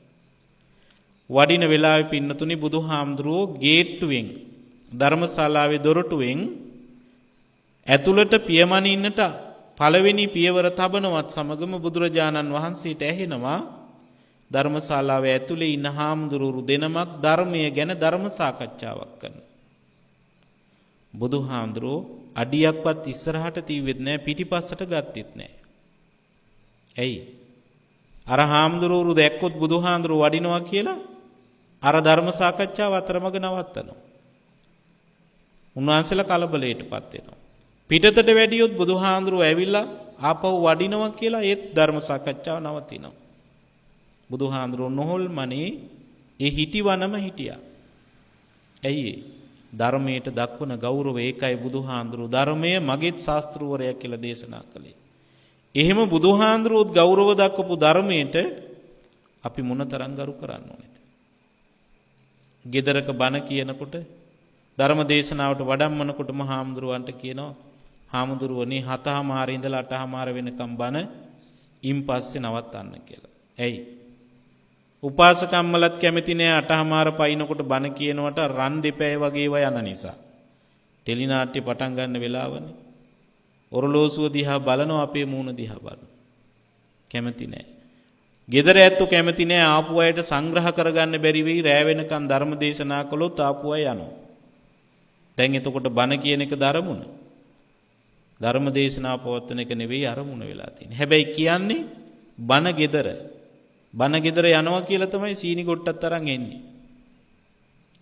වඩින වෙලාවේ පින්නතුනි බුදුහාමුදුරුවෝ ගේට්ටුවෙන් ධර්මශාලාවේ දොරටුවෙන් ඇතුළට පියමනින්නට පළවෙනි පියවර තබනවත් සමගම බුදුරජාණන් වහන්සේට ඇහෙනවා ධර්මශාලාවේ ඇතුලේ ඉන්න හාමුදුරුවෝ දෙනමක් ධර්මය ගැන ධර්ම සාකච්ඡාවක් කරනවා. බුදුහාමුදුරුවෝ අඩියක්වත් ඉස්සරහට තීවෙත් නැහැ පිටිපස්සට ගත්තෙත් නැහැ. ඇයි? අර හාමුදුරුවරු දැක්කොත් බුදුහාඳුරු වඩිනවා කියලා අර ධර්ම සාකච්ඡාව අතරමඟ නවත්තනවා. උන්වහන්සේලා කලබලයටපත් වෙනවා. පිටතට වැඩියොත් බුදුහාඳුරු ඇවිල්ලා ආපහු වඩිනවා කියලා ඒත් ධර්ම සාකච්ඡාව නවතිනවා. බුදුහාඳුරු නොහොල්මනේ ඒ හිටිවනම හිටියා. ඇයි ඒ? ධර්මයට දක්වන ගෞරවය ඒකයි බුදුහාඳුරු ධර්මයේ මගේත් ශාස්ත්‍රවරයා කියලා දේශනා කළේ. එහෙම බුදුහාඳුරුත් ගෞරව දක්වපු ධර්මයට අපි මොනතරම් ගරු කරන්න ඕනේද? ගෙදරක බණ කියනකොට ධර්ම දේශනාවට වඩම්මනකොට මහාමුදුරුවන්ට කියනවා හාමුදුරුවනේ 7:00 ඉඳලා 8:00 වෙනකම් බණ ඉන් පස්සේ නවත්තන්න කියලා. ඇයි? උපාසකම්මලත් කැමති නෑ 8:00 පයින්නකොට බණ කියනවට රන් දෙපැය වගේ ඒවා යන නිසා. ටෙලි නාට්‍ය පටන් ගන්න වෙලාවනේ. ඔරලෝසුව දිහා බලනවා අපේ මූණ දිහා බලනවා. කැමති නෑ. ගෙදර ඇත්තෝ කැමති නෑ ආපු අයට සංග්‍රහ කරගන්න බැරි වෙයි රැ වෙනකන් ධර්ම දේශනා කළොත් ආපු අය යනවා. දැන් එතකොට බණ කියන එක ධර්මුණ. ධර්ම දේශනා පවත්වන එක නෙවෙයි අරමුණ වෙලා තියෙන්නේ. හැබැයි කියන්නේ බණ ගෙදර. බණ ගෙදර යනවා කියලා තමයි සීනි ගොට්ටත් අරන් එන්නේ.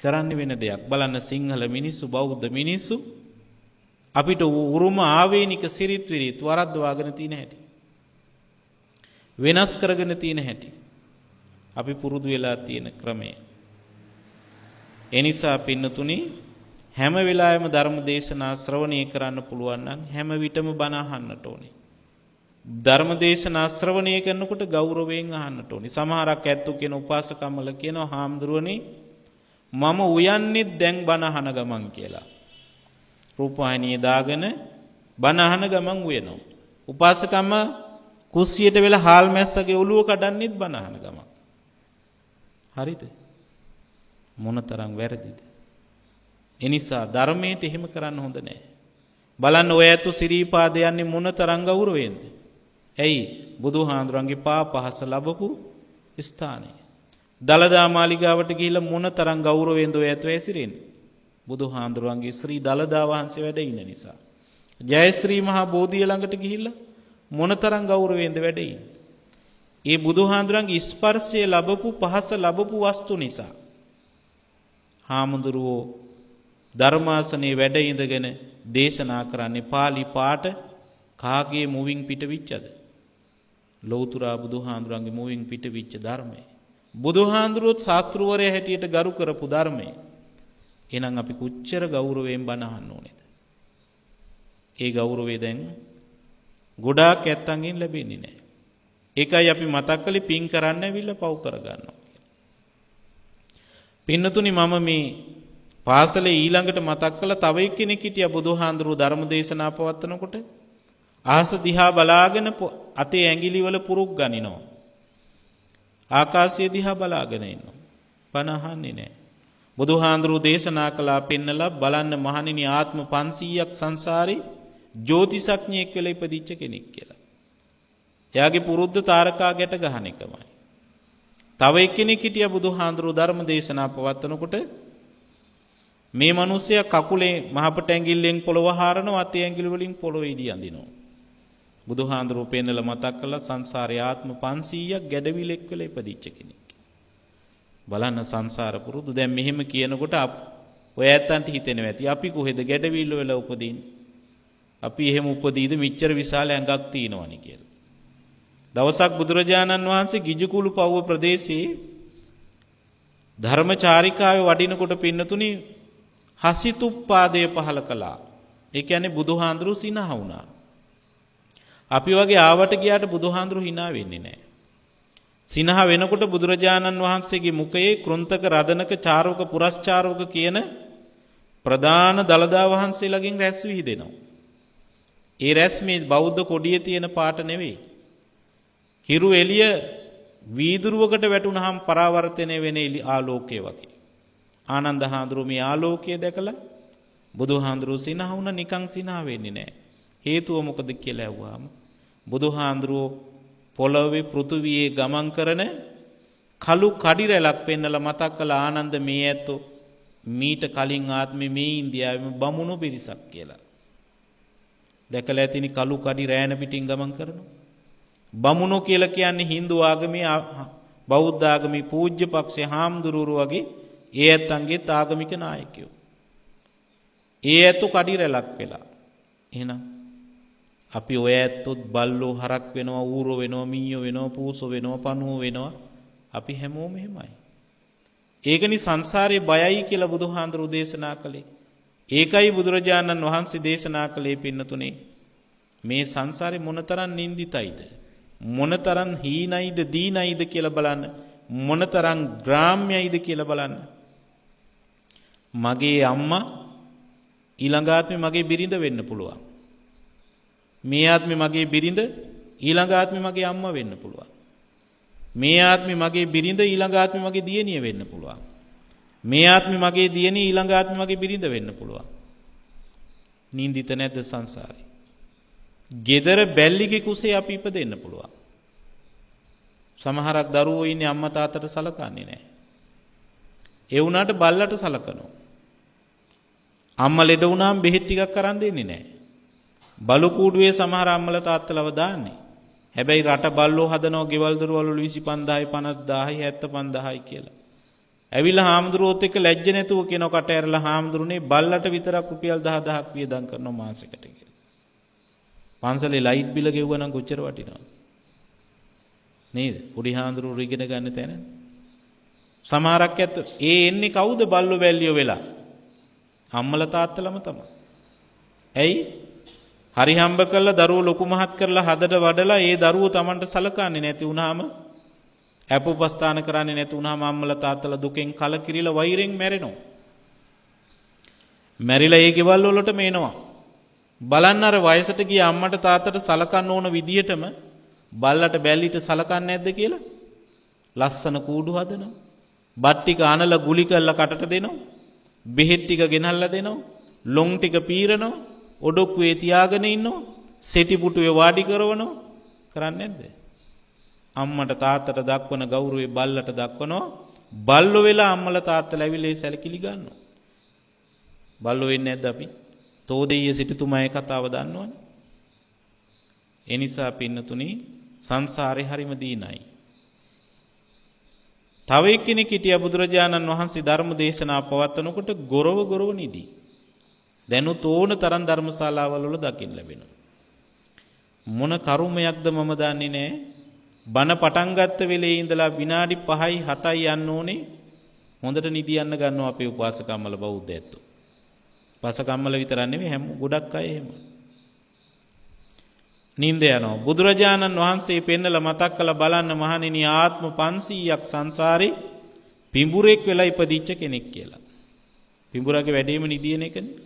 කරන්නේ වෙන දෙයක්. බලන්න සිංහල මිනිස්සු බෞද්ධ මිනිස්සු අපිට උරුම ආවේනික සිරිත් විරිත් වරද්දවාගෙන තියෙන හැටි. වෙනස් කරගෙන තියෙන හැටි. අපි පුරුදු වෙලා තියෙන ක්‍රමය. ඒ නිසා පින්නතුනි හැම වෙලාවෙම ධර්ම දේශනා ශ්‍රවණය කරන්න පුළුවන් නම් හැම විටම බණ අහන්නට ඕනේ. ධර්ම දේශනා ශ්‍රවණය කරනකොට ගෞරවයෙන් අහන්නට ඕනේ. සමහරක් ඇත්තෝ කියන උපාසකම්මල කියනවා හාමුදුරුවනේ මම උයන්නේ දැන් බණ අහන ගමන් කියලා. රූපවාහිනියේ දාගෙන බණ අහන ගමන් උයනවා. උපාසකම්ම කුස්සියට වෙලා හාල් මැස්සගේ ඔළුව කඩන්නෙත් බණ අහන ගමන්. හරිද? මොනතරම් වැරදිද? එනිසා ධර්මයට එහෙම කරන්න හොඳ නැහැ. බලන්න ඔය ඇතු සිරීපාද යන්නේ මොනතරම් ගෞරවයෙන්ද? ඇයි? බුදුහාඳුරන්ගේ පා පහස ලැබපු ස්ථානය. දලදා මාලිගාවට ගිහිල්ලා මොනතරම් ගෞරවයෙන්ද ඔය ඇතු ඇසිරෙන්නේ? බුදුහාඳුරන්ගේ ශ්‍රී දලදා වහන්සේ වැඩ ඉන්න නිසා. ජයශ්‍රී මහා බෝධිය ළඟට ගිහිල්ලා මොනතරම් ගෞරවයෙන්ද වැඩ ඉන්නේ? ඒ බුදුහාඳුරන්ගේ ස්පර්ශය ලැබපු පහස ලැබපු වස්තු නිසා. හාමුදුරුවෝ ධර්මාසනේ වැඩ ඉඳගෙන දේශනා කරන්නේ පාලි පාට කාගේ මුවින් පිටවිච්චද? ලෞතර බුදුහාඳුරන්ගේ මුවින් පිටවිච්ච ධර්මය. බුදුහාඳුරුවොත් ශාස්ත්‍රවරයා හැටියට ගරු කරපු ධර්මය. එහෙනම් අපි කොච්චර ගෞරවයෙන් බණ අහන්න ඕනේද? ඒ ගෞරවය දැන් ගොඩාක් ඇත්තන්ගෙන් ලැබෙන්නේ නැහැ. ඒකයි අපි මතක් කළේ පින් කරන්න ඇවිල්ලා පව් කරගන්නවා. පින්නතුනි මම මේ පාසලේ ඊළඟට මතක් කළා තව එක්කෙනෙක් හිටියා බුදුහාඳුරුවෝ ධර්ම දේශනා පවත්වනකොට ආස දිහා බලාගෙන අතේ ඇඟිලි වල පුරුක් ගනිනවා. ආකාශය දිහා බලාගෙන ඉන්නවා. බණ අහන්නේ නැහැ. බුදුහාඳුරුවෝ දේශනා කළා පෙන්නලා බලන්න මහණෙනි ආත්ම 500ක් සංසාරේ ජ්‍යොතිෂඥයෙක් වෙලා ඉපදිච්ච කෙනෙක් කියලා. එයාගේ පුරුද්ද තාරකා ගැට ගහන එකමයි. තව එක්කෙනෙක් හිටියා බුදුහාඳුරුවෝ ධර්ම දේශනා පවත්වනකොට මේ මිනිස්සයා කකුලේ මහපට ඇඟිල්ලෙන් පොළව හරනවා අතේ ඇඟිලි වලින් පොළවේ ඉදි අඳිනවා. බුදුහාඳුරුවෝ පෙන්නලා මතක් කළා සංසාරේ ආත්ම 500ක් ගැඩවිලෙක් වෙලා ඉපදිච්ච කෙනෙක්. බලන්න සංසාර පුරුදු. දැන් මෙහෙම කියනකොට ඔය ඇත්තන්ට හිතෙනවා ඇති අපි කොහෙද ගැඩවිල්ල වෙලා උපදින්නේ? අපි එහෙම උපදීද මෙච්චර විශාල ඇඟක් තියෙනවනි කියලා. දවසක් බුදුරජාණන් වහන්සේ ගිජුකුළු පව්ව ප්‍රදේශයේ ධර්මචාරිකාවේ වඩිනකොට පින්නතුනි හසිතුප්පාදය පහල කළා. ඒ කියන්නේ බුදුහාඳුරු සිනහ වුණා. අපි වගේ ආවට ගියාට බුදුහාඳුරු hina වෙන්නේ නැහැ. සිනහ වෙනකොට බුදුරජාණන් වහන්සේගේ මුඛයේ කෘන්තක රදනක චාරවක පුරස්චාරවක කියන ප්‍රධාන දළදා වහන්සේලාගෙන් රැස් විහිදෙනවා. ඒ රැස් මේ බෞද්ධ කොඩියේ තියෙන පාට නෙවෙයි. හිරු එළිය වීදුරුවකට වැටුනහම පරාවර්තනය වෙන ආලෝකය වගේ. ආනන්ද හාමුදුරුවෝ මේ ආලෝකය දැකලා බුදුහාඳුරුවෝ සිනහ වුණා. නිකන් සිනහ වෙන්නේ නැහැ. හේතුව මොකද කියලා ඇහුවාම බුදුහාඳුරුවෝ පොළොවේ පෘථුවියේ ගමන් කරන කළු කඩි රැලක් පෙන්නලා මතක් කළ ආනන්ද මේ ඇත්තෝ මීට කලින් ආත්මේ මේ ඉන්දියාවෙම බමුණු පිරිසක් කියලා. දැකලා ඇතිනි කළු කඩි රෑන පිටින් ගමන් කරනවා. බමුණෝ කියලා කියන්නේ Hindu ආගමේ බෞද්ධ ආගමේ පූජ්‍ය පක්ෂේ හාමුදුරුවෝ වගේ ඒ ඇත්තන්ගේ ආගමික නායකයෝ. ඒ ඇත්තෝ කඩි රැලක් වෙලා. එහෙනම් අපි ඔය ඇත්තොත් බල්ලෝ හරක් වෙනවා, ඌරෝ වෙනවා, මීයෝ වෙනවා, පූසෝ වෙනවා, පණුවෝ වෙනවා. අපි හැමෝම එහෙමයි. ඒකනි සංසාරේ බයයි කියලා බුදුහාඳුරු දේශනා කළේ. ඒකයි බුදුරජාණන් වහන්සේ දේශනා කළේ පින්නතුනේ. මේ සංසාරේ මොනතරම් නින්දිතයිද? මොනතරම් හීනයිද දීනයිද කියලා බලන්න. මොනතරම් ග්‍රාම්‍යයිද කියලා බලන්න. මගේ අම්මා ඊළඟ ආත්මේ මගේ බිරිඳ වෙන්න පුළුවන්. මේ ආත්මේ මගේ බිරිඳ ඊළඟ ආත්මේ මගේ අම්මා වෙන්න පුළුවන්. මේ ආත්මේ මගේ බිරිඳ ඊළඟ ආත්මේ මගේ දියණිය වෙන්න පුළුවන්. මේ ආත්මේ මගේ දියණිය ඊළඟ ආත්මේ මගේ බිරිඳ වෙන්න පුළුවන්. නින්දිත නැද්ද සංසාරේ? gedara බැල්ලිගේ කුසේ අපි ඉපදෙන්න පුළුවන්. සමහරක් දරුවෝ ඉන්නේ අම්මා තාත්තට සලකන්නේ නැහැ. ඒ වුණාට බල්ලට සලකනවා. අම්මා ලෙඩ වුණාම බෙහෙත් ටිකක් අරන් දෙන්නේ නැහැ. බලු කූඩුවේ සමහර අම්මලා තාත්තලව දාන්නේ. හැබැයි රට බල්ලෝ හදනවා ගෙවල් දොරවල් 25000යි 50000යි 75000යි කියලා. ඇවිල්ලා හාමුදුරුවොත් එක්ක ලැජ්ජ නැතුව කියන කට ඇරලා හාමුදුරුනේ බල්ලට විතරක් රුපියල් 10000ක් වියදම් කරනවා මාසෙකට කියලා. පන්සලේ ලයිට් බිල ගෙවුවා නම් කොච්චර වටිනවද? නේද? පොඩි හාමුදුරුවෝ ඉගෙන ගන්න තැන. සමහරක් ඇත්ත ඒ එන්නේ කවුද බල්ලෝ බැල්ලියෝ වෙලා? අම්මලා තාත්තලම තමයි. ඇයි? හරි හම්බ කරලා දරුවෝ ලොකු මහත් කරලා හදට වඩලා ඒ දරුවෝ Tamanට සලකන්නේ නැති වුනහම අපෝපස්ථාන කරන්නේ නැති වුනහම අම්මලා තාත්තලා දුකෙන් කලකිරිලා වෛරෙන් මැරෙනවා. මැරිලා ඒ ගෙවල් වලටම එනවා. බලන්න අර වයසට ගිය අම්මට තාත්තට සලකන්න ඕන විදියටම බල්ලට බැල්ලිට සලකන්නේ නැද්ද කියලා? ලස්සන කූඩු හදනවා. බත් ටික අනලා ගුලි කරලා කටට දෙනවා. බෙහෙත් ටික ගෙනල්ලා දෙනවා. ලොන් ටික පීරනවා. ඔඩොක්කුවේ තියාගෙන ඉන්නවා. සෙටි පුටුවේ වාඩි කරවනවා. කරන්නේ නැද්ද? අම්මට තාත්තට දක්වන ගෞරවය බල්ලට දක්වනවා. බල්ලෝ වෙලා අම්මලා තාත්තලා ඇවිල්ලා සැලකිලි ගන්නවා. බල්ලෝ වෙන්නේ නැද්ද අපි? තෝදෙය්‍ය සිටුතුමාගේ කතාව දන්නවනේ. ඒ නිසා පින්නතුනි සංසාරේ හරිම දීනයි. තව එක්කෙනෙක් හිටියා බුදුරජාණන් වහන්සේ ධර්ම දේශනා පවත්වනකොට ගොරව නිදි. දැනුත් ඕන තරම් ධර්මශාලාවල වල දකින්න ලැබෙනවා. මොන කර්මයක්ද මම දන්නේ නැහැ. බණ පටන් ගත්ත වෙලේ ඉඳලා විනාඩි 5යි 7යි යන්න ඕනේ. හොඳට නිදි යන්න ගන්නවා අපේ උපාසකම්මල බෞද්ධ ඇත්තෝ. උපාසකම්මල විතරක් නෙවෙයි හැම ගොඩක් අය එහෙම. නිින්ද යනවා. බුදුරජාණන් වහන්සේ පෙන්නලා මතක් කළ බලන්න මහණෙනි ආත්ම 500ක් සංසාරේ පිඹුරෙක් වෙලා ඉපදිච්ච කෙනෙක් කියලා. පිඹුරගේ වැඩේම නිදියන එකනේ.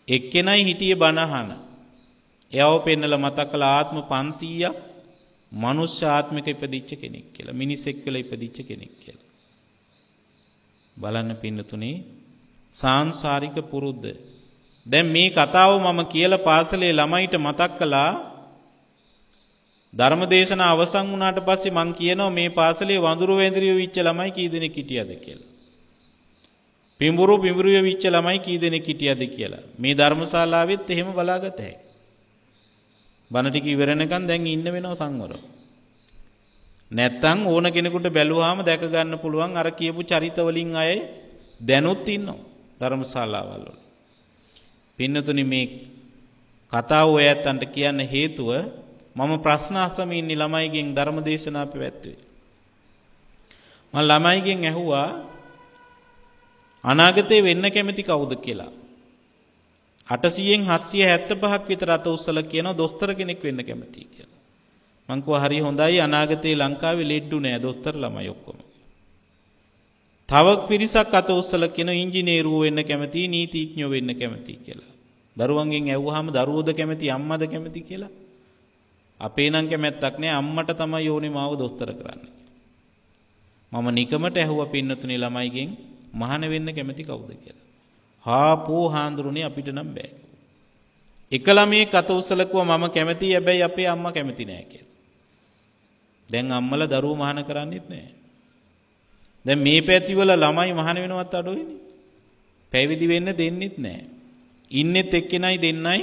එක්කෙනයි හිටියේ බණ අහන. එයාව පෙන්නලා මතක් කළ ආත්ම 500ක් මනුෂ්‍ය ආත්මික ඉපදිච්ච කෙනෙක් කියලා. මිනිසෙක් වෙලා ඉපදිච්ච කෙනෙක් කියලා. බලන්න පින්නතුනේ සාංශාරික පුරුද්ද. දැන් මේ කතාව මම කියලා පාසලේ ළමයිට මතක් කළා. ධර්මදේශන අවසන් වුණාට පස්සේ මං කියනවා මේ පාසලේ වඳුරු වැඳිරිය විච්ච ළමයි කී දෙනෙක් හිටියද කියලා. පිඹුරු විච්ච ළමයි කී දෙනෙක් හිටියද කියලා. මේ ධර්මශාලාවෙත් එහෙම බලාගත හැකියි. බණ ටික ඉවරනකන් දැන් ඉන්න වෙනව සංවරව. නැත්තම් ඕන කෙනෙකුට බැලුවාම දැක ගන්න පුළුවන් අර කියපු චරිත වලින් අය දැනුත් ඉන්නවා ධර්මශාලාවල් වල. පින්නතුනි මේ කතාව ඔය ඇත්තන්ට කියන්න හේතුව මම ප්‍රශ්න අසමින් ඉන්න ළමයිගෙන් ධර්මදේශනා පැවැත්වුවේ. මම ළමයිගෙන් ඇහුවා අනාගතේ වෙන්න කැමති කවුද කියලා. 800න් 775ක් විතර අත උස්සලා කියනවා දොස්තර කෙනෙක් වෙන්න කැමතියි කියලා. මං කිව්වා හරි හොඳයි අනාගතේ ලංකාවේ ලෙඩ්ඩු නෑ දොස්තර ළමයි ඔක්කොම. තව පිරිසක් අත උස්සලා කියනවා ඉංජිනේරුවෝ වෙන්න කැමතියි නීතිඥයෝ වෙන්න කැමතියි කියලා. දරුවන්ගෙන් ඇහුවාම දරුවෝද කැමති අම්මද කැමති කියලා. අපේ නම් කැමැත්තක් නෑ අම්මට තමයි ඕනේ මාව දොස්තර කරන්න. මම නිකමට ඇහුවා පින්නතුනේ ළමයිගෙන් මහාන වෙන්න කැමති කවුද කියලා. හාපෝ හාඳුරුනේ අපිට නම් බෑ. එක ළමයෙක් අත උස්සලා කිව්වා මම කැමතියි හැබැයි අපේ අම්මා කැමති නෑ කියලා. දැන් අම්මලා දරුවෝ මහාන කරන්නේත් නෑ. දැන් මේ පැතිවල ළමයි මහාන වෙනවත් අඩුයිනේ. පැවිදි වෙන්න දෙන්නෙත් නෑ. ඉන්නෙත් එක්කෙනයි දෙන්නයි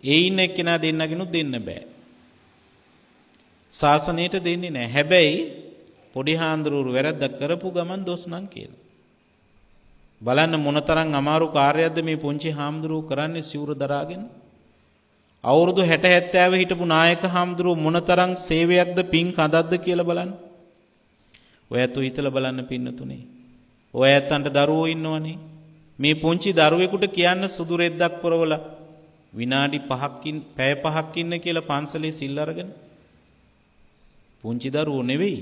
ඒ ඉන්න එක්කෙනා දෙන්නගෙනුත් දෙන්න බෑ. ශාසනයට දෙන්නේ නැහැ. හැබැයි පොඩි හාමුදුරුවෝ වැරද්දක් කරපු ගමන් දොස් නම් කියනවා. බලන්න මොනතරම් අමාරු කාර්යයක්ද මේ පුංචි හාමුදුරුවෝ කරන්නේ සිවුර දරාගෙන. අවුරුදු 60 70 හිටපු නායක හාමුදුරුවෝ මොනතරම් සේවයක්ද පින් කඳක්ද කියලා බලන්න. ඔයත් හිතලා බලන්න පින්නතුනේ. ඔය ඇත්තන්ට දරුවෝ ඉන්නවනේ. මේ පුංචි දරුවෙකුට කියන්න සුදු රෙද්දක් පොරවලා විනාඩි 5කින් පැය 5ක් ඉන්න කියලා පන්සලේ සිල් අරගෙන. පුංචි දරුවෝ නෙවෙයි.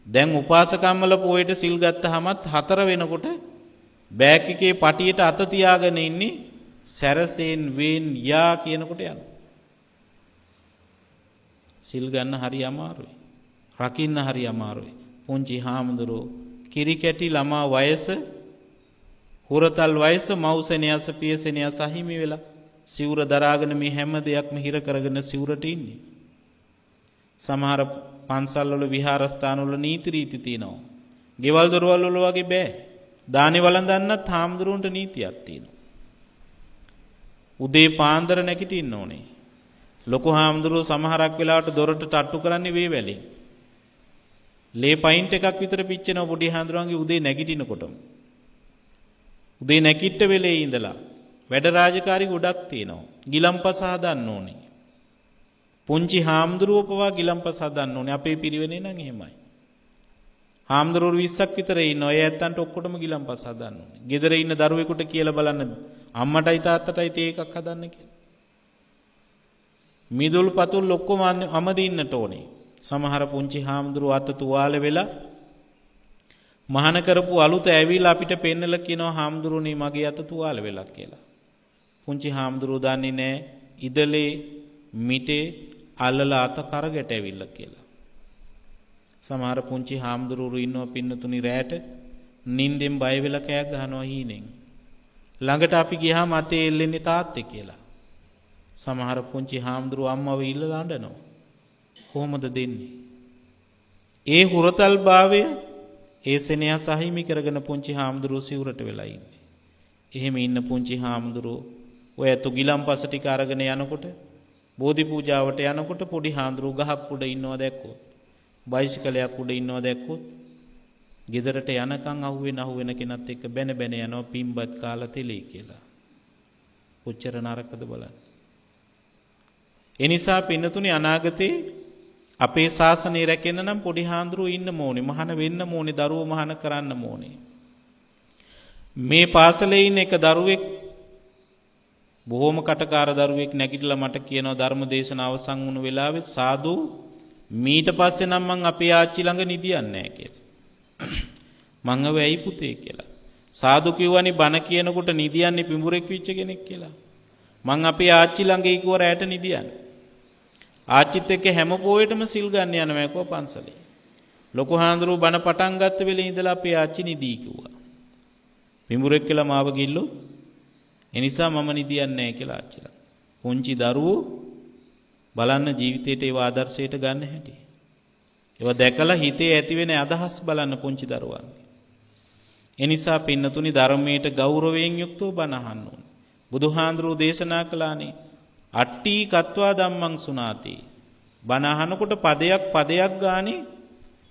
දැන් උපාසකම්මල පොයට සිල් ගත්තහමත් 4 වෙනකොට බෑග් එකේ පටියට අත තියාගෙන ඉන්නේ සැරසෙන් වෙන් යා කියනකොට යන. සිල් ගන්න හරි අමාරුයි. රකින්න හරි අමාරුයි. පුංචි හාමුදුරුවෝ කිරි කැටි ළමා වයස හුරතල් වයස මව්සෙනියස පියසෙනියස අහිමි වෙලා සිවුර දරාගෙන මේ හැම දෙයක්ම හිර කරගෙන සිවුරට ඉන්නේ. සමහර පන්සල් වල විහාරස්ථාන වල නීති රීති තියෙනවා. ගෙවල් දොරවල් වල වගේ බෑ. දානි වළඳන්නත් හාමුදුරුවන්ට නීතියක් තියෙනවා. උදේ පාන්දර නැගිටින්න ඕනේ. ලොකු හාමුදුරුවෝ සමහරක් වෙලාවට දොරට තට්ටු කරන්නේ වේවැලෙන්. ලේ පයින්ට් එකක් විතර පිච්චෙන පොඩි හාමුදුරුවන්ගේ උදේ නැගිටිනකොටම. උදේ නැගිට වෙලේ ඉඳලා වැඩ රාජකාරි ගොඩක් තියෙනවා. ගිලම්පස හදන්න ඕනේ. පුංචි හාමුදුරුවෝ පවා ගිලම්පස හදන්න ඕනේ. අපේ පිරිවෙනේ නම් එහෙමයි. හාමුදුරුවෝ 20ක් විතර ඉන්නවා. ඒ ඇත්තන්ට ඔක්කොටම ගිලම්පස හදන්න ඕනේ. ගෙදර ඉන්න දරුවෙකුට කියලා බලන්න අම්මටයි තාත්තටයි තේ එකක් හදන්න කියලා. මිදුල් පතුල් ඔක්කොම අමදින්නට ඕනේ. සමහර පුංචි හාමුදුරුවෝ අත තුවාල වෙලා මහාන කරපු අලුත ඇවිල්ලා අපිට පෙන්නලා කියනවා හාමුදුරුවනේ මගේ අත තුවාල වෙලා කියලා. පුංචි හාමුදුරුවෝ දන්නේ නැහැ ඉදලේ මිටේ අල්ලලා අත කරගට ඇවිල්ලා කියලා. සමහර පුංචි හාමුදුරුවෝ ඉන්නවා පින්නතුනි රැට නිින්දෙන් බය වෙලා කෑ ගහනවා හීනෙන්. ළඟට අපි ගියාම අතේ එල්ලෙන්නේ තාත්තේ කියලා. සමහර පුංචි හාමුදුරුවෝ අම්මව ඉල්ලලා අඬනවා. කොහොමද දෙන්නේ? ඒ හුරතල් භාවය ඒ සෙනෙහස අහිමි කරගෙන පුංචි හාමුදුරුවෝ සිවුරට වෙලා ඉන්නේ. එහෙම ඉන්න පුංචි හාමුදුරුවෝ ඔය අතු ගිලම්පස ටික අරගෙන යනකොට බෝධි පූජාවට යනකොට පොඩි හාමුදුරුවෝ ගහක් උඩ ඉන්නවා දැක්කොත් බයිසිකලයක් උඩ ඉන්නවා දැක්කොත් ගෙදරට යනකම් අහුවෙන කෙනත් එක්ක බැන බැන යනවා පිම්බත් කාලා තෙලේ කියලා. කොච්චර නරකද බලන්න. ඒ නිසා පින්නතුනි අනාගතේ අපේ ශාසනය රැකෙන්න නම් පොඩි හාමුදුරුවෝ ඉන්න ඕනේ, මහාන වෙන්න ඕනේ, දරුවෝ මහාන කරන්න ඕනේ. මේ පාසලේ ඉන්න එක දරුවෙක් බොහොම කටකාර දරුවෙක් නැගිටලා මට කියනවා ධර්ම දේශනාව අවසන් වුණු වෙලාවෙ සාදු මීට පස්සේ නම් මං අපේ ආච්චි ළඟ නිදියන්නේ නැහැ කියලා. මං අව ඇයි පුතේ කියලා. සාදු කිව්වනේ බණ කියනකොට නිදියන්නේ පිඹුරෙක් විච්ච කෙනෙක් කියලා. මං අපේ ආච්චි ළඟ ඉක්ව රැට නිදියන්නේ. ආච්චිත් එක්ක හැම පොයෙටම සිල් ගන්න යනවා කෝ පන්සලේ. ලොකු හාමුදුරුවෝ බණ පටන් ගත්ත වෙලේ ඉඳලා අපේ ආච්චි නිදී කිව්වා. පිඹුරෙක් කියලා මාව ගිල්ලෝ. ඒ නිසා මම නිදියන්නේ නැහැ කියලා ආච්චිලා. පුංචි දරුවෝ බලන්න ජීවිතේට ඒව ආදර්ශයට ගන්න හැටි. ඒව දැකලා හිතේ ඇති වෙන අදහස් බලන්න පුංචි දරුවන්ගේ. ඒ නිසා පින්නතුනි ධර්මයට ගෞරවයෙන් යුක්තව බණ අහන්න ඕනේ. බුදුහාඳුරෝ දේශනා කළානේ අට්ටි කତ୍වා ධම්මං සුනාති. බණ අහනකොට පදයක් ගානේ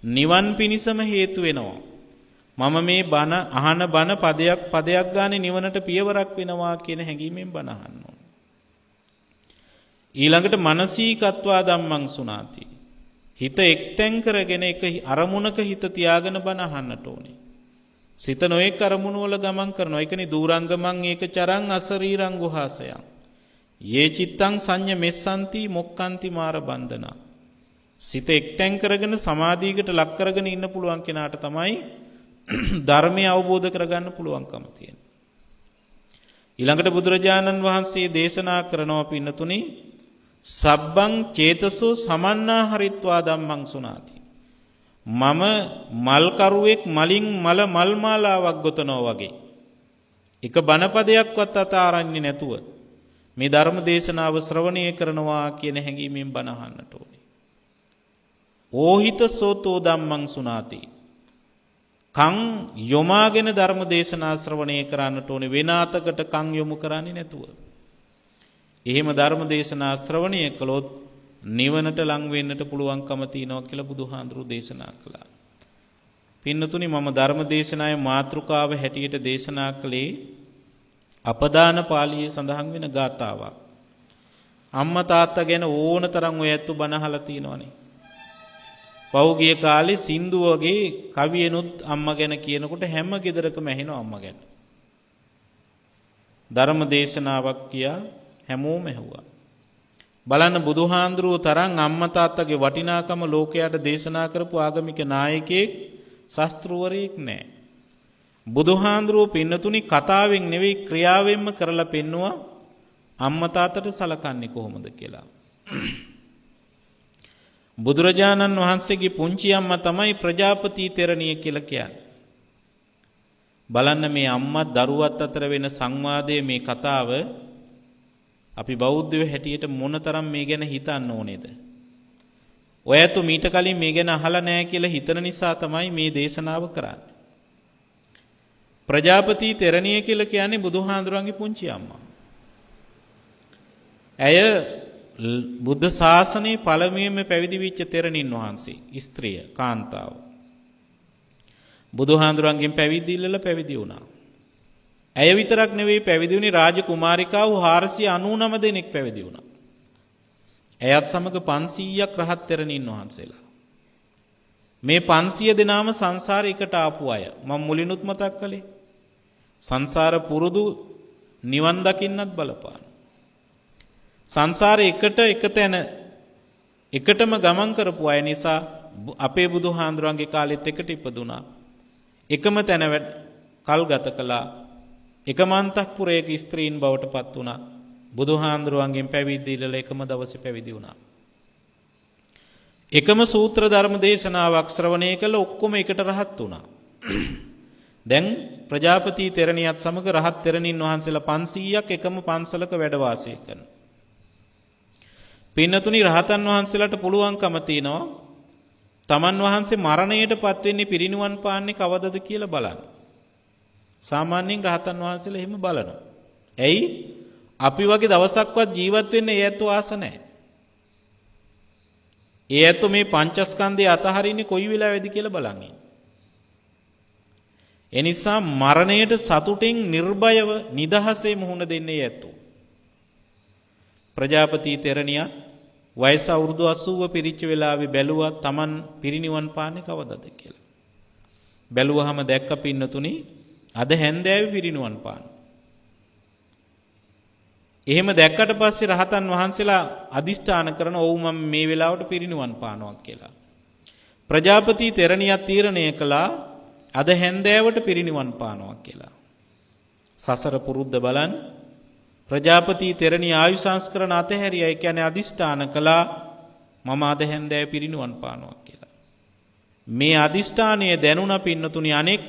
නිවන් පිණිසම හේතු වෙනවා. මම මේ බණ අහන බණ පදයක් ගානේ නිවනට පියවරක් වෙනවා කියන හැඟීමෙන් බණ අහන්න ඕනේ. ඊළඟට මනසී කତ୍වා ධම්මං සුනාති. හිත එක්තෙන් කරගෙන එක අරමුණක හිත තියාගෙන බණ අහන්නට ඕනේ. සිත නොඑක් අරමුණු වල ගමන් කරනවා. ඒකනේ දූරංගමං ඒක චරං අසරීරං ගුහාසයං. යේ චිත්තං සංඤ මෙස්සන්ති මොක්칸ති මාර බන්ධනා. සිත එක්තෙන් කරගෙන සමාධියකට ලක් කරගෙන ඉන්න පුළුවන් කෙනාට තමයි ධර්මය අවබෝධ කරගන්න පුළුවන්කම තියෙන්නේ. ඊළඟට බුදුරජාණන් වහන්සේ දේශනා කරනවා පින්නතුනි සබ්බං චේතසෝ සමන්නා හරිත්වා ධම්මං සුනාති. මම මල් කරුවෙක් මලින් මල් මාලාවක් ගොතනවා වගේ එක බණපදයක්වත් අතාරන්නේ නැතුව මේ ධර්ම දේශනාව ශ්‍රවණය කරනවා කියන හැඟීමෙන් බණ අහන්නට ඕනේ. ඕහිත සෝතෝ ධම්මං සුනාති. කන් යොමාගෙන ධර්ම දේශනා ශ්‍රවණය කරන්නට ඕනේ. වෙන අතකට කන් යොමු කරන්නේ නැතුව. එහෙම ධර්ම දේශනා ශ්‍රවණය කළොත් නිවනට ලං වෙන්නට පුළුවන්කම තියෙනවා කියලා බුදුහාඳුරු දේශනා කළා. පින්නතුනි මම ධර්ම දේශනාවේ මාතෘකාව හැටියට දේශනා කළේ අපදාන පාළියේ සඳහන් වෙන ගාථාවක්. අම්මා තාත්තා ගැන ඕන තරම් ඔය ඇත්තු බණ අහලා තියෙනවනේ. පෞගිය කාලේ සින්දු වගේ කවියනොත් අම්මා ගැන කියනකොට හැම ගෙදරකම ඇහෙනවා අම්මා ගැන. ධර්ම දේශනාවක් කියා හැමෝම ඇහුවා. බලන්න බුදුහාඳුරුව තරම් අම්මා තාත්තගේ වටිනාකම ලෝකයට දේශනා කරපු ආගමික නායකයෙක් ශාස්ත්‍රවරයෙක් නැහැ. බුදුහාඳුරුව පින්නතුනි කතාවෙන් නෙවෙයි ක්‍රියාවෙන්ම කරලා පෙන්නවා අම්මා තාත්තට සලකන්නේ කොහොමද කියලා. බුදුරජාණන් වහන්සේගේ පුංචි අම්මා තමයි ප්‍රජාපති තෙරණිය කියලා කියන්නේ. බලන්න මේ අම්මා දරුවත් අතර වෙන සංවාදයේ මේ කතාව අපි බෞද්ධයෝ හැටියට මොනතරම් මේ ගැන හිතන්න ඕනේද? ඔයත් මීට කලින් මේ ගැන අහලා නැහැ කියලා හිතන නිසා තමයි මේ දේශනාව කරන්නේ. ප්‍රජාපති තෙරණිය කියලා කියන්නේ බුදුහාඳුරන්ගේ පුංචි අම්මා. ඇය බුද්ධ ශාසනයේ පළමුවෙන්ම පැවිදි වෙච්ච තෙරණින් වහන්සේ, ස්ත්‍රිය, කාන්තාව. බුදුහාඳුරන්ගෙන් පැවිදි ඉල්ලලා පැවිදි වුණා. ඇය විතරක් නෙවෙයි පැවිදි වුණේ රාජකුමාරිකාවෝ 499 දෙනෙක් පැවිදි වුණා. ඇයත් සමග 500ක් රහත් තෙරණින් වහන්සේලා. මේ 500 දෙනාම සංසාරයකට ආපු අය. මම මුලිනුත් මතක් කළේ. සංසාර පුරුදු නිවන් දකින්නත් බලපාන. සංසාරේ එක තැන එකටම ගමන් කරපු අය නිසා අපේ බුදුහාඳුරන්ගේ කාලෙත් එකට ඉපදුනා. එකම තැන කල් ගත කළා. එකම අන්තఃපුරයක ස්ත්‍රීන් බවට පත් වුණා. බුදුහාඳුරන්ගෙන් පැවිදි ඉල්ලලා එකම දවසේ පැවිදි වුණා. එකම සූත්‍ර ධර්ම දේශනාවක් ශ්‍රවණය කළ ඔක්කොම එකට රහත් වුණා. දැන් ප්‍රජාපති තෙරණියත් සමග රහත් තෙරණින් වහන්සේලා 500ක් එකම පන්සලක වැඩ වාසය කරනවා. පින්නතුනි රහතන් වහන්සේලාට පුළුවන්කම තියෙනවා තමන් වහන්සේ මරණයටපත් වෙන්නේ පිරිනිවන් පාන්නේ කවදද කියලා බලන්න. සාමාන්‍යයෙන් රහතන් වහන්සේලා එහෙම බලනවා. ඇයි? අපි වගේ දවසක්වත් ජීවත් වෙන්න ඒ ඇත්තෝ ආස නැහැ. ඒ ඇත්තෝ මේ පංචස්කන්ධය අතහරින්නේ කොයි වෙලාවෙද කියලා බලන් ඉන්නේ. ඒ නිසා මරණයට සතුටින් නිර්භයව නිදහසේ මුහුණ දෙන්නේ ඇත්තෝ. ප්‍රජාපති තෙරණිය වයස අවුරුදු 80 පිරිච්ච වෙලාවේ බැලුවා Taman පිරිනිවන් පාන්නේ කවදද කියලා. බැලුවාම දැක්ක පින්නතුනි අද හැන්දෑවේ පිරිනිවන් පාන. එහෙම දැක්කට පස්සේ රහතන් වහන්සේලා අදිෂ්ඨාන කරන ඔව් මම මේ වෙලාවට පිරිනිවන් පානවා කියලා. ප්‍රජාපති තෙරණිය තීරණය කළා අද හැන්දෑවට පිරිනිවන් පානවා කියලා. සසර පුරුද්ද බලන් ප්‍රජාපති තෙරණිය ආයු සංස්කරණ අතහැරියා. ඒ කියන්නේ අදිෂ්ඨාන කළා මම අද හැන්දෑවේ පිරිනිවන් පානවා කියලා. මේ අදිෂ්ඨානය දැනුණා පින්නතුනි අනෙක්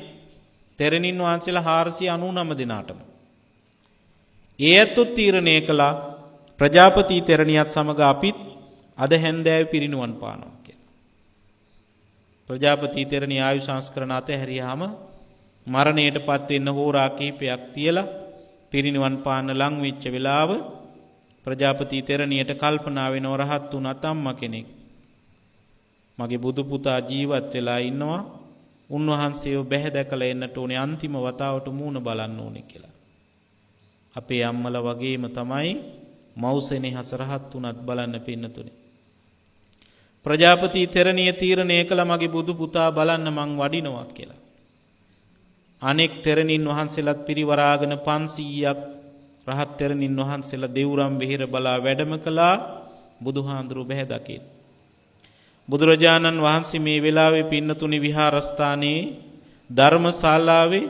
තෙරණින් වහන්සේලා 499 දෙනාටම. ඒ ඇත්තොත් තීරණය කළා ප්‍රජාපති තෙරණියත් සමග අපිත් අද හැන්දෑවේ පිරිනිවන් පානවා කියලා. ප්‍රජාපති තෙරණිය ආයු සංස්කරණ අතහැරියාම මරණයටපත් වෙන්න හෝරා කිහිපයක් තියලා පිරිනිවන් පාන්න ලං වෙච්ච වෙලාව ප්‍රජාපති තෙරණියට කල්පනා වෙනව රහත් වුණත් අම්මා කෙනෙක් මගේ බුදු පුතා ජීවත් වෙලා ඉන්නවා උන්වහන්සේව බැහැ දැකලා එන්නට ඕනේ අන්තිම වතාවට මූණ බලන්න ඕනේ කියලා. අපේ අම්මලා වගේම තමයි මව්සෙනෙ හසරහත් උනත් බලන්න පින්නතුනේ. ප්‍රජාපති තෙරණිය තීරණය කළ මගේ බුදු පුතා බලන්න මං වඩිනවා කියලා. අනෙක් තෙරණින් වහන්සේලාත් පිරිවරාගෙන 500ක් රහත් තෙරණින් වහන්සේලා දෙව්රම් වෙහෙර බලා වැඩම කළා බුදුහාඳුරු බැහැ දකින්න. බුදුරජාණන් වහන්සේ මේ වෙලාවේ පින්නතුනි විහාරස්ථානයේ ධර්මශාලාවේ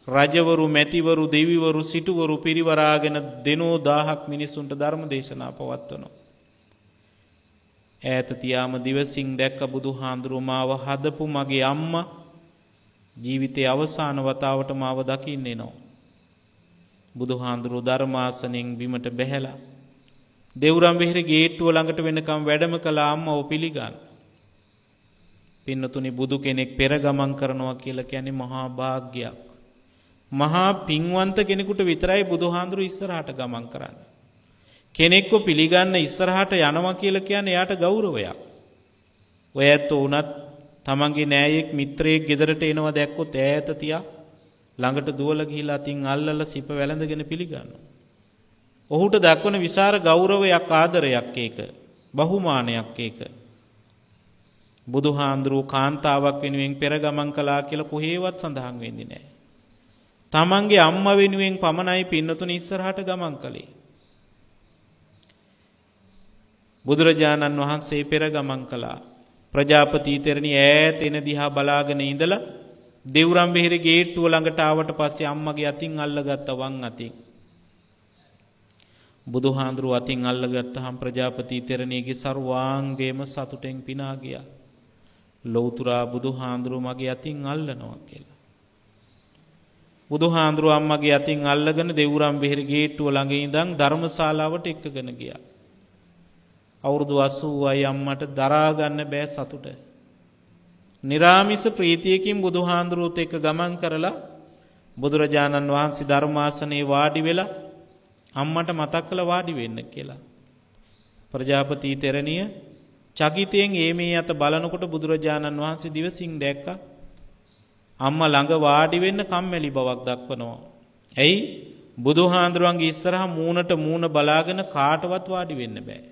රජවරු මැතිවරු දෙවිවරු සිටුවරු පිරිවරාගෙන දෙනෝ 1000ක් මිනිසුන්ට ධර්ම දේශනා පවත්වනවා. ඈත තියාම දිවසින් දැක්ක බුදුහාඳුරු මාව හදපු මගේ අම්මා ජීවිතයේ අවසාන වතාවට මාව දකින්න එනවා. බුදුහාඳුරු ධර්මාසනෙන් බිමට බැහැලා දෙව්රම් වෙහෙර ගේට්ටුව ළඟට වෙනකම් වැඩම කළ අම්මව පිළිගන්න. පින්නතුනි බුදු කෙනෙක් පෙර ගමන් කරනවා කියලා කියන්නේ මහා භාග්‍යයක්. මහා පින්වන්ත කෙනෙකුට විතරයි බුදුහාඳුරු ඉස්සරහට ගමන් කරන්නේ. කෙනෙක්ව පිළිගන්න ඉස්සරහට යනවා කියලා කියන්නේ යාට ගෞරවයක්. ඔය ඇත්තෝ උනත් තමන්ගේ නෑයෙක් මිත්‍රයෙක් ගෙදරට එනවා දැක්කොත් ඈත තියා ළඟට දුවලා ගිහිලා අතින් අල්ලලා සිප වැළඳගෙන පිළිගන්නවා. ඔහුට දක්වන විසර ගෞරවයක් ආදරයක් ඒක. බහුමානයක් ඒක. බුදුහාඳුරු කාන්තාවක් වෙනුවෙන් පෙර ගමන් කළා කියලා කොහේවත් සඳහන් වෙන්නේ නැහැ. තමන්ගේ අම්මා වෙනුවෙන් පමණයි පින්නතුනි ඉස්සරහට ගමන් කළේ. බුදුරජාණන් වහන්සේ පෙර ගමන් කළා. ප්‍රජාපති තෙරණිය ඈත එන දිහා බලාගෙන ඉඳලා දෙව්රම් වෙහෙරේ ගේට්ටුව ළඟට ආවට පස්සේ අම්මගේ අතින් අල්ලගත්ත වම් අතින්. බුදුහාඳුරු අතින් අල්ලගත්තහම ප්‍රජාපති තෙරණියගේ ਸਰවාංගයම සතුටෙන් පිනා ගියා. ලෞතුරා බුදුහාඳුරු මගේ අතින් අල්ලනවා කියලා. බුදුහාඳුරු අම්මගේ අතින් අල්ලගෙන දෙව්රම් වෙහෙරේ ගේට්ටුව ළඟ ඉඳන් ධර්මශාලාවට එක්කගෙන ගියා. අවුරුදු 80යි අම්මට දරා ගන්න බෑ සතුට. නිරාමිස ප්‍රීතියකින් බුදුහාඳුරුත් එක්ක ගමන් කරලා බුදුරජාණන් වහන්සේ ධර්මාසනේ වාඩි වෙලා අම්මට මතක් කළා වාඩි වෙන්න කියලා. ප්‍රජාපති තෙරණිය චකිතයෙන් මේ අත බලනකොට බුදුරජාණන් වහන්සේ දිවසින් දැක්කා. අම්මා ළඟ වාඩි වෙන්න කම්මැලි බවක් දක්වනවා. ඇයි? බුදුහාඳුරුවන්ගේ ඉස්සරහා මූණට මූණ බලාගෙන කාටවත් වාඩි වෙන්න බෑ.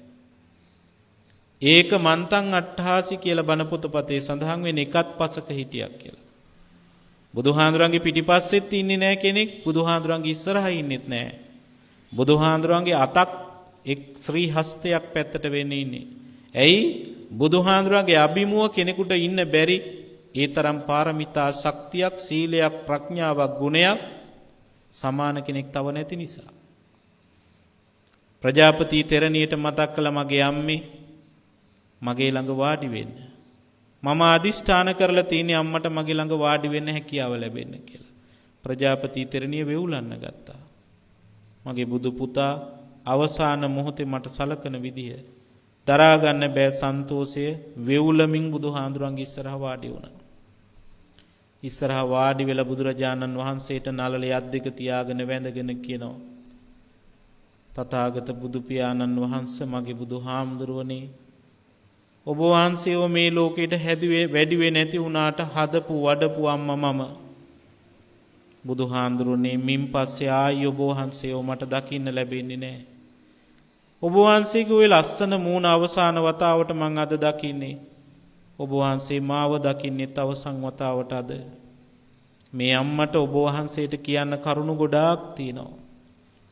ඒක මන්තං අට්ඨාසි කියලා බණ පොතපතේ සඳහන් වෙන එකත් පසක හිටියක් කියලා. බුදුහාඳුරන්ගේ පිටිපස්සෙත් ඉන්නේ නැහැ කෙනෙක්, බුදුහාඳුරන්ගේ ඉස්සරහා ඉන්නෙත් නැහැ. බුදුහාඳුරන්ගේ අතක් එක් ශ්‍රී හස්තයක් පැත්තට වෙන්නේ ඉන්නේ. ඇයි? බුදුහාඳුරන්ගේ අභිමුව කෙනෙකුට ඉන්න බැරි ඒ තරම් පාරමිතා ශක්තියක්, සීලයක්, ප්‍රඥාවක්, ගුණයක් සමාන කෙනෙක් තව නැති නිසා. ප්‍රජාපති තෙරණියට මතක් කළ මගේ අම්මේ මගේ ළඟ වාඩි වෙන්න. මම අදිෂ්ඨාන කරලා තියෙන්නේ අම්මට මගේ ළඟ වාඩි වෙන්න හැකියාව ලැබෙන්න කියලා. ප්‍රජාපති තෙරණිය වෙවුලන්න ගත්තා. මගේ බුදු පුතා අවසාන මොහොතේ මට සලකන විදිය දරා ගන්න බෑ සන්තෝෂය වෙවුලමින් බුදුහාඳුරන්ගේ ඉස්සරහා වාඩි වුණා. ඉස්සරහා වාඩි වෙලා බුදුරජාණන් වහන්සේට නළලේ අත් දෙක තියාගෙන වැඳගෙන කියනවා. තථාගත බුදු පියාණන් වහන්සේ මගේ බුදුහාමුදුරුවනේ ඔබ වහන්සේව මේ ලෝකෙට හැදුවේ වැඩිවේ නැති වුණාට හදපු වඩපු අම්මා මම. බුදුහාඳුරුවනේ මින් පස්සේ ආයි ඔබ වහන්සේව මට දකින්න ලැබෙන්නේ නැහැ. ඔබ වහන්සේගේ ওই ලස්සන මූණ අවසාන වතාවට මං අද දකින්නේ. ඔබ වහන්සේ මාව දකින්නේ අවසන් වතාවට අද. මේ අම්මට ඔබ වහන්සේට කියන්න කරුණු ගොඩාක් තියෙනවා.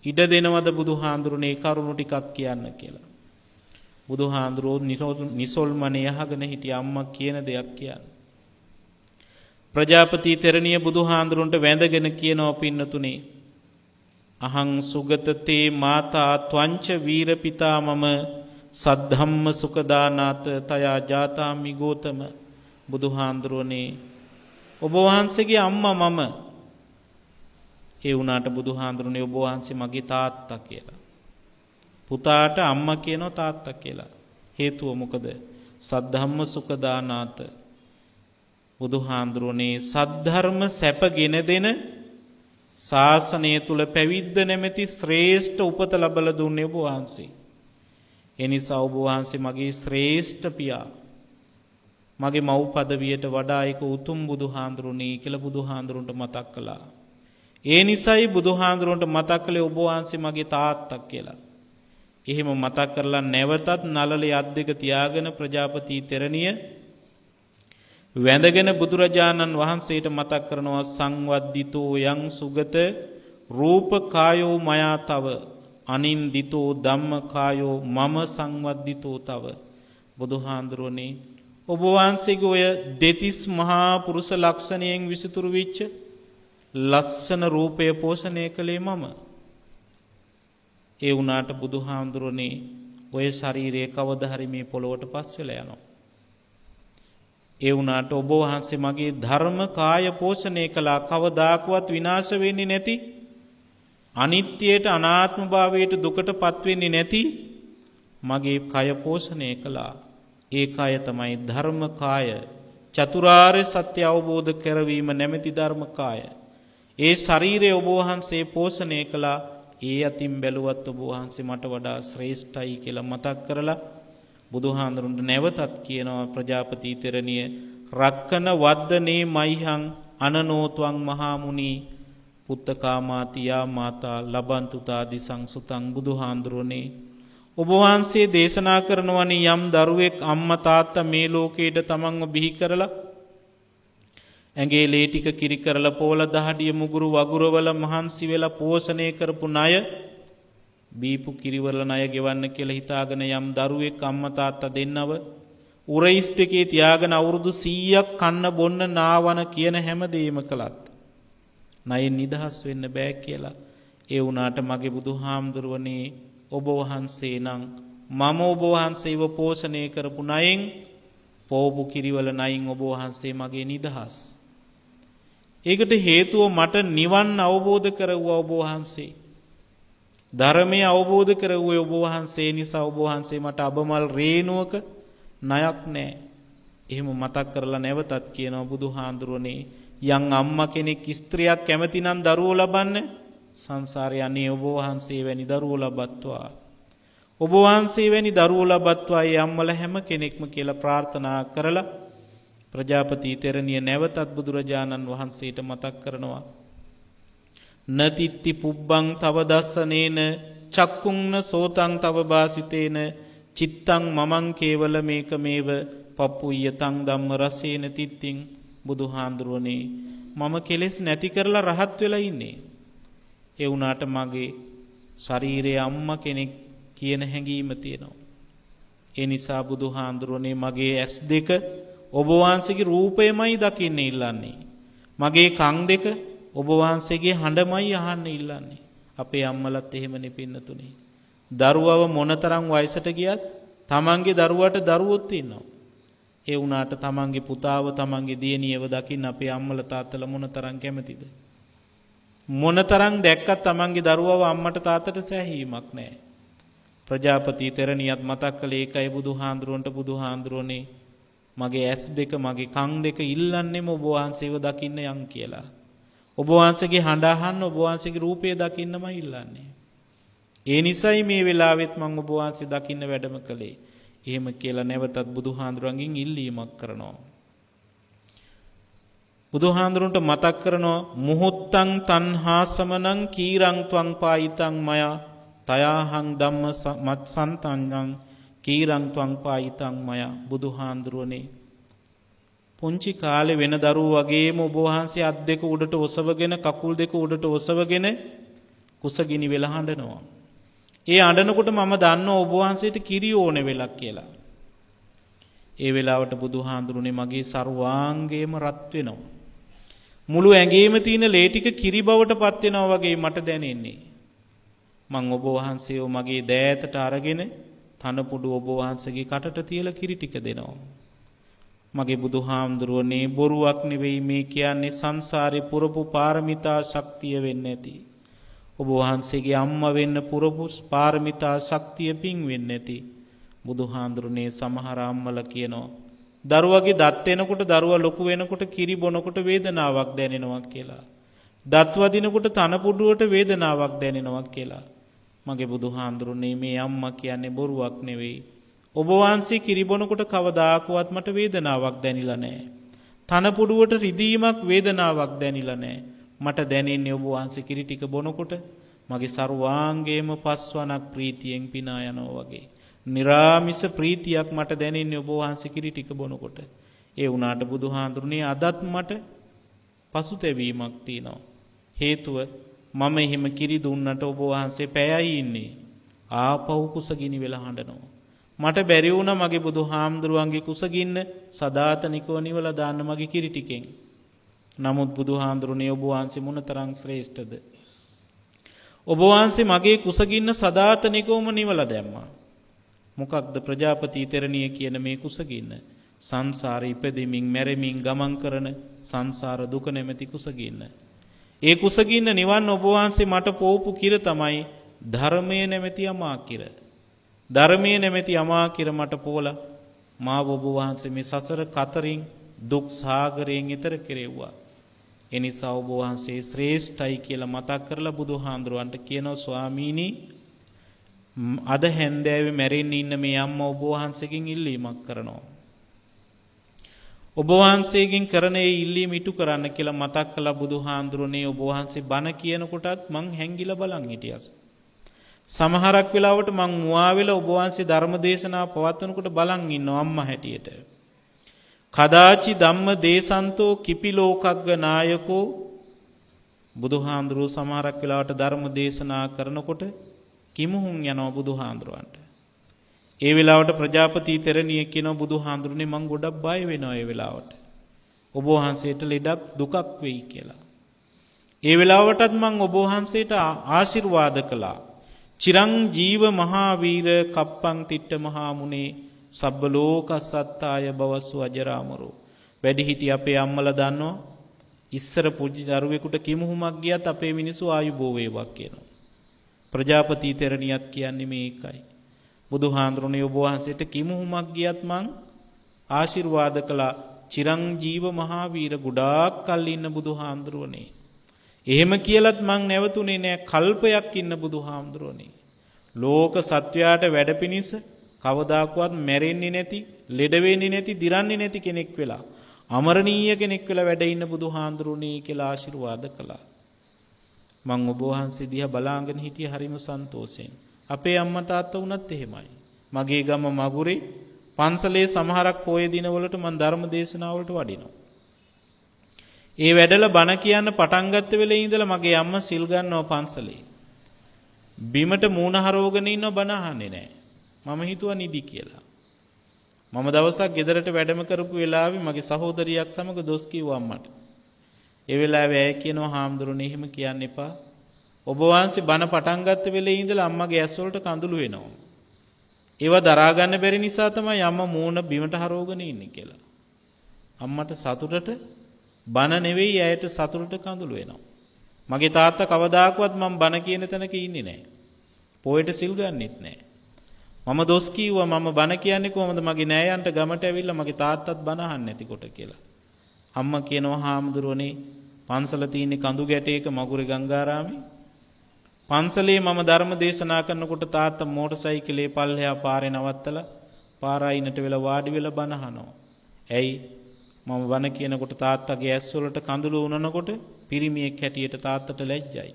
ඉඩ දෙනවද බුදුහාඳුරුවනේ කරුණු ටිකක් කියන්න කියලා. බුදුහාඳුරුවෝ නිසොල්මනේ අහගෙන හිටිය අම්මා කියන දෙයක් කියන්න. ප්‍රජාපති තෙරණිය බුදුහාඳුරුවන්ට වැඳගෙන කියනවා පින්නතුනේ අහං සුගතතේ මාතා ත්වංච වීර පිතා මම සද්ධම්ම සුඛදානාත තයා ජාතාමි ගෝතම. බුදුහාඳුරුවනේ ඔබ වහන්සේගේ අම්මා මම. ඒ වුණාට බුදුහාඳුරුවනේ ඔබ වහන්සේ මගේ තාත්තා කියලා. පුතාට අම්මා කියනවා තාත්තා කියලා. හේතුව මොකද? සද්ධම්ම සුඛදානාත. බුදුහාඳුරුවනේ සද්ධර්ම සැපගෙන දෙන ශාසනය තුල පැවිද්ද නැමැති ශ්‍රේෂ්ඨ උපත ලැබලා දුන්නේ ඔබ වහන්සේ. ඒ නිසා ඔබ වහන්සේ මගේ ශ්‍රේෂ්ඨ පියා. මගේ මව් පදවියට වඩා ඒක උතුම් බුදුහාඳුරුවනේ කියලා බුදුහාඳුරුවන්ට මතක් කළා. ඒ නිසායි බුදුහාඳුරුවන්ට මතක් කළේ ඔබ වහන්සේ මගේ තාත්තා කියලා. එහෙම මතක් කරලා නැවතත් නළලේ අත් දෙක තියාගෙන ප්‍රජාපති තෙරණිය වැඳගෙන බුදුරජාණන් වහන්සේට මතක් කරනවා සංවද්දිතෝ යං සුගත රූප කායෝ මයා තව අනින්දිතෝ ධම්ම කායෝ මම සංවද්දිතෝ තව. බුදුහාඳුරුවනේ ඔබ වහන්සේගේ ඔය දෙතිස් මහා පුරුෂ ලක්ෂණයෙන් විසිතුරු වෙච්ච ලස්සන රූපය පෝෂණය කළේ මම. ඒ වුණාට බුදුහාඳුරුවනේ ඔය ශරීරයේ කවදා හරි මේ පොළොවට පස් වෙලා යනවා. ඒ වුණාට ඔබ වහන්සේ මගේ ධර්ම කාය පෝෂණය කළා. කවදාකවත් විනාශ වෙන්නේ නැති අනිත්‍යයට අනාත්ම භාවයට දුකටපත් වෙන්නේ නැති මගේ කය පෝෂණය කළා. ඒ කය තමයි ධර්ම කාය. චතුරාර්ය සත්‍ය අවබෝධ කරවීම නැමැති ධර්ම කාය. ඒ ශරීරය ඔබ වහන්සේ පෝෂණය කළා. ඒ අතින් බැලුවත් ඔබ වහන්සේ මට වඩා ශ්‍රේෂ්ඨයි කියලා මතක් කරලා බුදුහාඳුරන්ට නැවතත් කියනවා ප්‍රජාපති තෙරණිය රක්කන වද්දනේ මයිහං අනනෝත්වං මහා මුනි පුත්තකාමාතියා මාතා ලබන්තුතාදි සංසුතං බුදුහාඳුරනේ ඔබ වහන්සේ දේශනා කරනවනි යම් දරුවෙක් අම්මා තාත්තා මේ ලෝකේට තමන්ව බිහි කරලා ඇඟේ ලේ ටික කිරි කරලා පොවල දහඩිය මුගුරු වගුරවල මහන්සි වෙලා පෝෂණය කරපු ණය බීපු කිරිවල ණය ගෙවන්න කියලා හිතාගෙන යම් දරුවෙක් අම්මා තාත්තා දෙන්නව උරයිස් දෙකේ තියාගෙන අවුරුදු 100ක් කන්න බොන්න නාවන කියන හැම දෙයක්ම කළත් ණයෙන් නිදහස් වෙන්න බෑ කියලා ඒ වුණාට මගේ බුදුහාමුදුරුවනේ ඔබ වහන්සේ නම් මම ඔබ වහන්සේව පෝෂණය කරපු ණයෙන් පොවපු කිරිවල ණයින් ඔබ වහන්සේ මගේ නිදහස්. ඒකට හේතුව මට නිවන් අවබෝධ කරවුවා ඔබ වහන්සේ. ධර්මය අවබෝධ කරවුවේ ඔබ වහන්සේ නිසා ඔබ වහන්සේ මට අබමල් රේණුවක ණයක් නැහැ. එහෙම මතක් කරලා නැවතත් කියනවා බුදුහාඳුරනේ යම් අම්මා කෙනෙක් ස්ත්‍රියක් කැමති නම් දරුවෝ ලබන්න සංසාරේ අනේ ඔබ වහන්සේ වැනි දරුවෝ ලබත්වා. ඔබ වහන්සේ වැනි දරුවෝ ලබත්වා ඒ අම්මලා හැම කෙනෙක්ම කියලා ප්‍රාර්ථනා කරලා ප්‍රජාපති තෙරණිය නැවතත් බුදුරජාණන් වහන්සේට මතක් කරනවා නතිත්ති පුබ්බං තව දස්සනේන චක්කුංන සෝතං තව බාසිතේන චිත්තං මමං කේවල මේකමේව පප්පුය්‍යතං ධම්ම රසේන තිත්තිං බුදුහාඳුරනේ මම කෙලෙස් නැති කරලා රහත් වෙලා ඉන්නේ. ඒ වුණාට මගේ ශරීරයේ අම්මා කෙනෙක් කියන හැඟීම තියෙනවා. ඒ නිසා බුදුහාඳුරනේ මගේ ඇස් දෙක ඔබ වහන්සේගේ රූපයමයි දකින්න ඉල්ලන්නේ. මගේ කන් දෙක ඔබ වහන්සේගේ හඬමයි අහන්න ඉල්ලන්නේ. අපේ අම්මලත් එහෙමනේ පින්නතුනේ. දරුවව මොනතරම් වයසට ගියත් තමන්ගේ දරුවාට දරුවොත් ඉන්නවා. ඒ වුණාට තමන්ගේ පුතාව තමන්ගේ දියණියව දකින්න අපේ අම්මලා තාත්තලා මොනතරම් කැමතිද? මොනතරම් දැක්කත් තමන්ගේ දරුවව අම්මට තාත්තට සෑහීමක් නැහැ. ප්‍රජාපති තෙරණියත් මතක් කළේ ඒකයි බුදුහාඳුරනේ මගේ ඇස් දෙක මගේ කන් දෙක ඉල්ලන්නේම ඔබ වහන්සේව දකින්න යන් කියලා. ඔබ වහන්සේගේ හඬ අහන්න ඔබ වහන්සේගේ රූපය දකින්නම ඉල්ලන්නේ. ඒ නිසයි මේ වෙලාවෙත් මම ඔබ වහන්සේ දකින්න වැඩම කළේ. එහෙම කියලා නැවතත් බුදුහාඳුරන්ගෙන් ඉල්ලීමක් කරනවා. බුදුහාඳුරන්ට මතක් කරනවා මුහුත්තං තණ්හා සමනං කීරං ත්වං පායිතං මයා තයාහං ධම්ම මත්සන්තං කීරං ත්වං පායිතං මයා බුදුහාඳුරනේ පුංචි කාලේ වෙන දරුවෝ වගේම ඔබ වහන්සේ අත් දෙක උඩට ඔසවගෙන කකුල් දෙක උඩට ඔසවගෙන කුසගිනි වෙලා හඬනවා. ඒ අඬනකොට මම දන්නවා ඔබ වහන්සේට කිරි ඕනේ වෙලක් කියලා. ඒ වෙලාවට බුදුහාඳුරනේ මගේ ਸਰවාංගයම රත් වෙනවා. මුළු ඇඟේම තියෙන ලේ ටික කිරි බවට පත් වෙනවා වගේ මට දැනෙන්නේ. මං ඔබ වහන්සේව මගේ දෑතට අරගෙන තනපුඩු ඔබ වහන්සේගේ කටට තියලා කිරි ටික දෙනවා. මගේ බුදුහාමුදුරුවනේ බොරුවක් නෙවෙයි මේ කියන්නේ සංසාරේ පුරපු පාරමිතා ශක්තිය වෙන්නේ නැති. ඔබ වහන්සේගේ අම්මා වෙන්න පුරපු පාරමිතා ශක්තිය පිං වෙන්නේ නැති. බුදුහාඳුරනේ සමහර අම්මලා කියනවා දරුවගේ දත් එනකොට දරුවා ලොකු වෙනකොට කිරි බොනකොට වේදනාවක් දැනෙනවා කියලා. දත් වදිනකොට තනපුඩුවට වේදනාවක් දැනෙනවා කියලා. මගේ බුදුහාඳුරනේ මේ අම්මා කියන්නේ බොරුවක් නෙවෙයි. ඔබ වහන්සේ කිරි බොනකොට කවදාකවත් මට වේදනාවක් දැනිලා නැහැ. තනපුඩුවට රිදීමක් වේදනාවක් දැනිලා නැහැ. මට දැනෙන්නේ ඔබ වහන්සේ කිරි ටික බොනකොට මගේ ਸਰවාංගයේම පස්වනක් ප්‍රීතියෙන් පිනා යනවා වගේ. निरामिस ප්‍රීතියක් මට දැනෙන්නේ ඔබ වහන්සේ කිරි ටික බොනකොට. ඒ වුණාට බුදුහාඳුරනේ අදත් මට පසුතැවීමක් තියෙනවා. හේතුව මම එහෙම කිරි දුන්නට ඔබ වහන්සේ පැයයි ඉන්නේ. ආපහු කුසගිනි වෙලා හඬනවා. මට බැරි වුණා මගේ බුදුහාමුදුරුවන්ගේ කුසගින්න සදාතනිකව නිවලා දාන්න මගේ කිරි ටිකෙන්. නමුත් බුදුහාමුදුරනේ ඔබ වහන්සේ මොනතරම් ශ්‍රේෂ්ඨද? ඔබ වහන්සේ මගේ කුසගින්න සදාතනිකවම නිවලා දැම්මා. මොකක්ද ප්‍රජාපති තෙරණිය කියන මේ කුසගින්න? සංසාරේ ඉපදෙමින් මැරෙමින් ගමන් කරන සංසාර දුක නැමැති කුසගින්න. ඒ කුසගින්න නිවන්න ඔබ වහන්සේ මට පොවපු කිර තමයි ධර්මයේ නැමැති අමා කිර. ධර්මයේ නැමැති අමා කිර මට පොවලා මාව ඔබ වහන්සේ මේ සසර කතරින් දුක් සාගරයෙන් ඈතර කෙරෙව්වා. එනිසා ඔබ වහන්සේ ශ්‍රේෂ්ඨයි කියලා මතක් කරලා බුදුහාඳුරන්ට කියනවා ස්වාමීනි අද හැන්දෑවේ මැරෙන්න ඉන්න මේ අම්මා ඔබ වහන්සේගෙන් ඉල්ලීමක් කරනවා. ඔබ වහන්සේගෙන් කරන ඒ ඉල්ලීම ඉටු කරන්න කියලා මතක් කළා බුදුහාඳුරනේ ඔබ වහන්සේ බණ කියනකොටත් මං හැංගිලා බලන් හිටියා. සමහරක් වෙලාවට මං මුවා වෙලා ඔබ වහන්සේ ධර්ම දේශනා පවත්වනකොට බලන් ඉන්නවා අම්මා හැටියට. කදාචි ධම්ම දේශන්තෝ කිපිලෝකග්ග නායකෝ බුදුහාඳුරෝ සමහරක් වෙලාවට ධර්ම දේශනා කරනකොට කිමුහුන් යනවා බුදුහාඳුරන්ට. ඒ වෙලාවට ප්‍රජාපති තෙරණිය කියනවා බුදුහාඳුරනේ මං ගොඩක් බය වෙනවා ඒ වෙලාවට. ඔබ වහන්සේට ලෙඩක් දුකක් වෙයි කියලා. ඒ වෙලාවටත් මං ඔබ වහන්සේට ආශිර්වාද කළා. චිරං ජීව මහා වීර කප්පං තිට්ඨ මහා මුනේ සබ්බ ලෝකස්සත්තාය බවසු අජරාමරෝ. වැඩිහිටි අපේ අම්මලා දන්නවා ඉස්සර පුංචි දරුවෙකුට කිමුහුමක් ගියත් අපේ මිනිස්සු ආයුබෝ වේවා කියනවා. ප්‍රජාපති තෙරණියත් කියන්නේ මේකයි. බුදුහාඳුරනේ ඔබ වහන්සේට කිමුහුමක් ගියත් මං ආශිර්වාද කළා. චිරං ජීව මහා වීර ගොඩාක් කල් ඉන්න බුදුහාඳුරනේ. එහෙම කියලත් මං නැවතුනේ නෑ කල්පයක් ඉන්න බුදුහාඳුරනේ. ලෝක සත්වයාට වැඩ පිණිස කවදාකවත් මැරෙන්නේ නැති, ලෙඩ වෙන්නේ නැති, දිරන්නේ නැති කෙනෙක් වෙලා අමරණීය කෙනෙක් වෙලා වැඩ ඉන්න බුදුහාඳුරනේ කියලා ආශිර්වාද කළා. මං ඔබ වහන්සේ දිහා බලාගෙන හිටියේ හරිම සන්තෝෂෙන්. අපේ අම්මා තාත්තා වුණත් එහෙමයි. මගේ ගම මගුරේ පන්සලේ සමහරක් පොයේ දිනවලට මං ධර්ම දේශනාවලට වඩිනවා. ඒ වැඩලා බණ කියන්න පටන් ගත්ත වෙලේ ඉඳලා මගේ අම්මා සිල් ගන්නවා පන්සලේ. බිමට මූණ හරවගෙන ඉන්නව බණ අහන්නේ නැහැ. මම හිතුවා නිදි කියලා. මම දවසක් ගෙදරට වැඩම කරපු වෙලාවේ මගේ සහෝදරියක් සමග දොස් කිව්වා අම්මට. ඒ වෙලාවේ ඇය කියනවා හාමුදුරනේ එහෙම කියන්න එපා. ඔබ වහන්සේ බණ පටන් ගත්ත වෙලේ ඉඳලා අම්මගේ ඇස් වලට කඳුළු වෙනවා. ඒවා දරා ගන්න බැරි නිසා තමයි අම්මා මූණ බිමට හරවගෙන ඉන්නේ කියලා. අම්මට සතුටට බණ නෙවෙයි ඇයට සතුටට කඳුළු වෙනවා. මගේ තාත්තා කවදාකවත් මම බණ කියන තැනක ඉන්නේ නැහැ. පොයට සිල් ගන්නෙත් නැහැ. මම දොස් කිව්වා මම බණ කියන්නේ කොහොමද මගේ නෑයන්ට ගමට ඇවිල්ලා මගේ තාත්තත් බණ අහන්නේ නැතිකොට කියලා. අම්මා කියනවා හාමුදුරනේ පන්සල තියෙන්නේ කඳු ගැටේක මගුරේ ගංගාරාමේ. පන්සලේ මම ධර්ම දේශනා කරනකොට තාත්තා මෝටර් සයිකලේ පල්ලෙහා පාරේ නවත්තලා පාර අයිනට වෙලා වාඩි වෙලා බණ අහනවා. ඇයි? මම බණ කියනකොට තාත්තගේ ඇස් වලට කඳුළු උනනකොට පිරිමියෙක් හැටියට තාත්තට ලැජ්ජයි.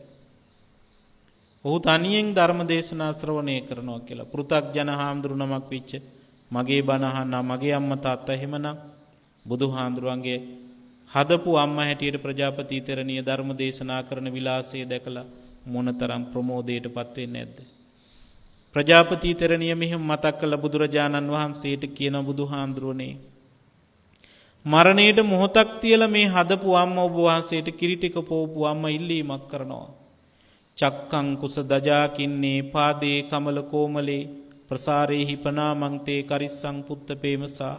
ඔහු තනියෙන් ධර්ම දේශනා ශ්‍රවණය කරනවා කියලා. පෘථග්ජන හාමුදුරු නමක් වෙච්ච මගේ බණ අහන්න මගේ අම්මා තාත්තා එහෙමනම් බුදුහාඳුරන්ගේ හදපු අම්මා හැටියට ප්‍රජාපති තෙරණිය ධර්ම දේශනා කරන විලාසය දැකලා මොනතරම් ප්‍රමෝදයටපත් වෙන්නේ නැද්ද? ප්‍රජාපති තෙරණිය මෙහෙම මතක් කළ බුදුරජාණන් වහන්සේට කියන බුදුහාඳුරනේ මරණයට මොහොතක් තියලා මේ හදපු අම්මා ඔබ වහන්සේට කිරි ටික පොවපු අම්මා ඉල්ලීමක් කරනවා. චක්කං කුස දජාකින්නේ පාදේ කමල කෝමලේ ප්‍රසාරේහි පනාමං තේ කරිස්සං පුත්ත පේමසා.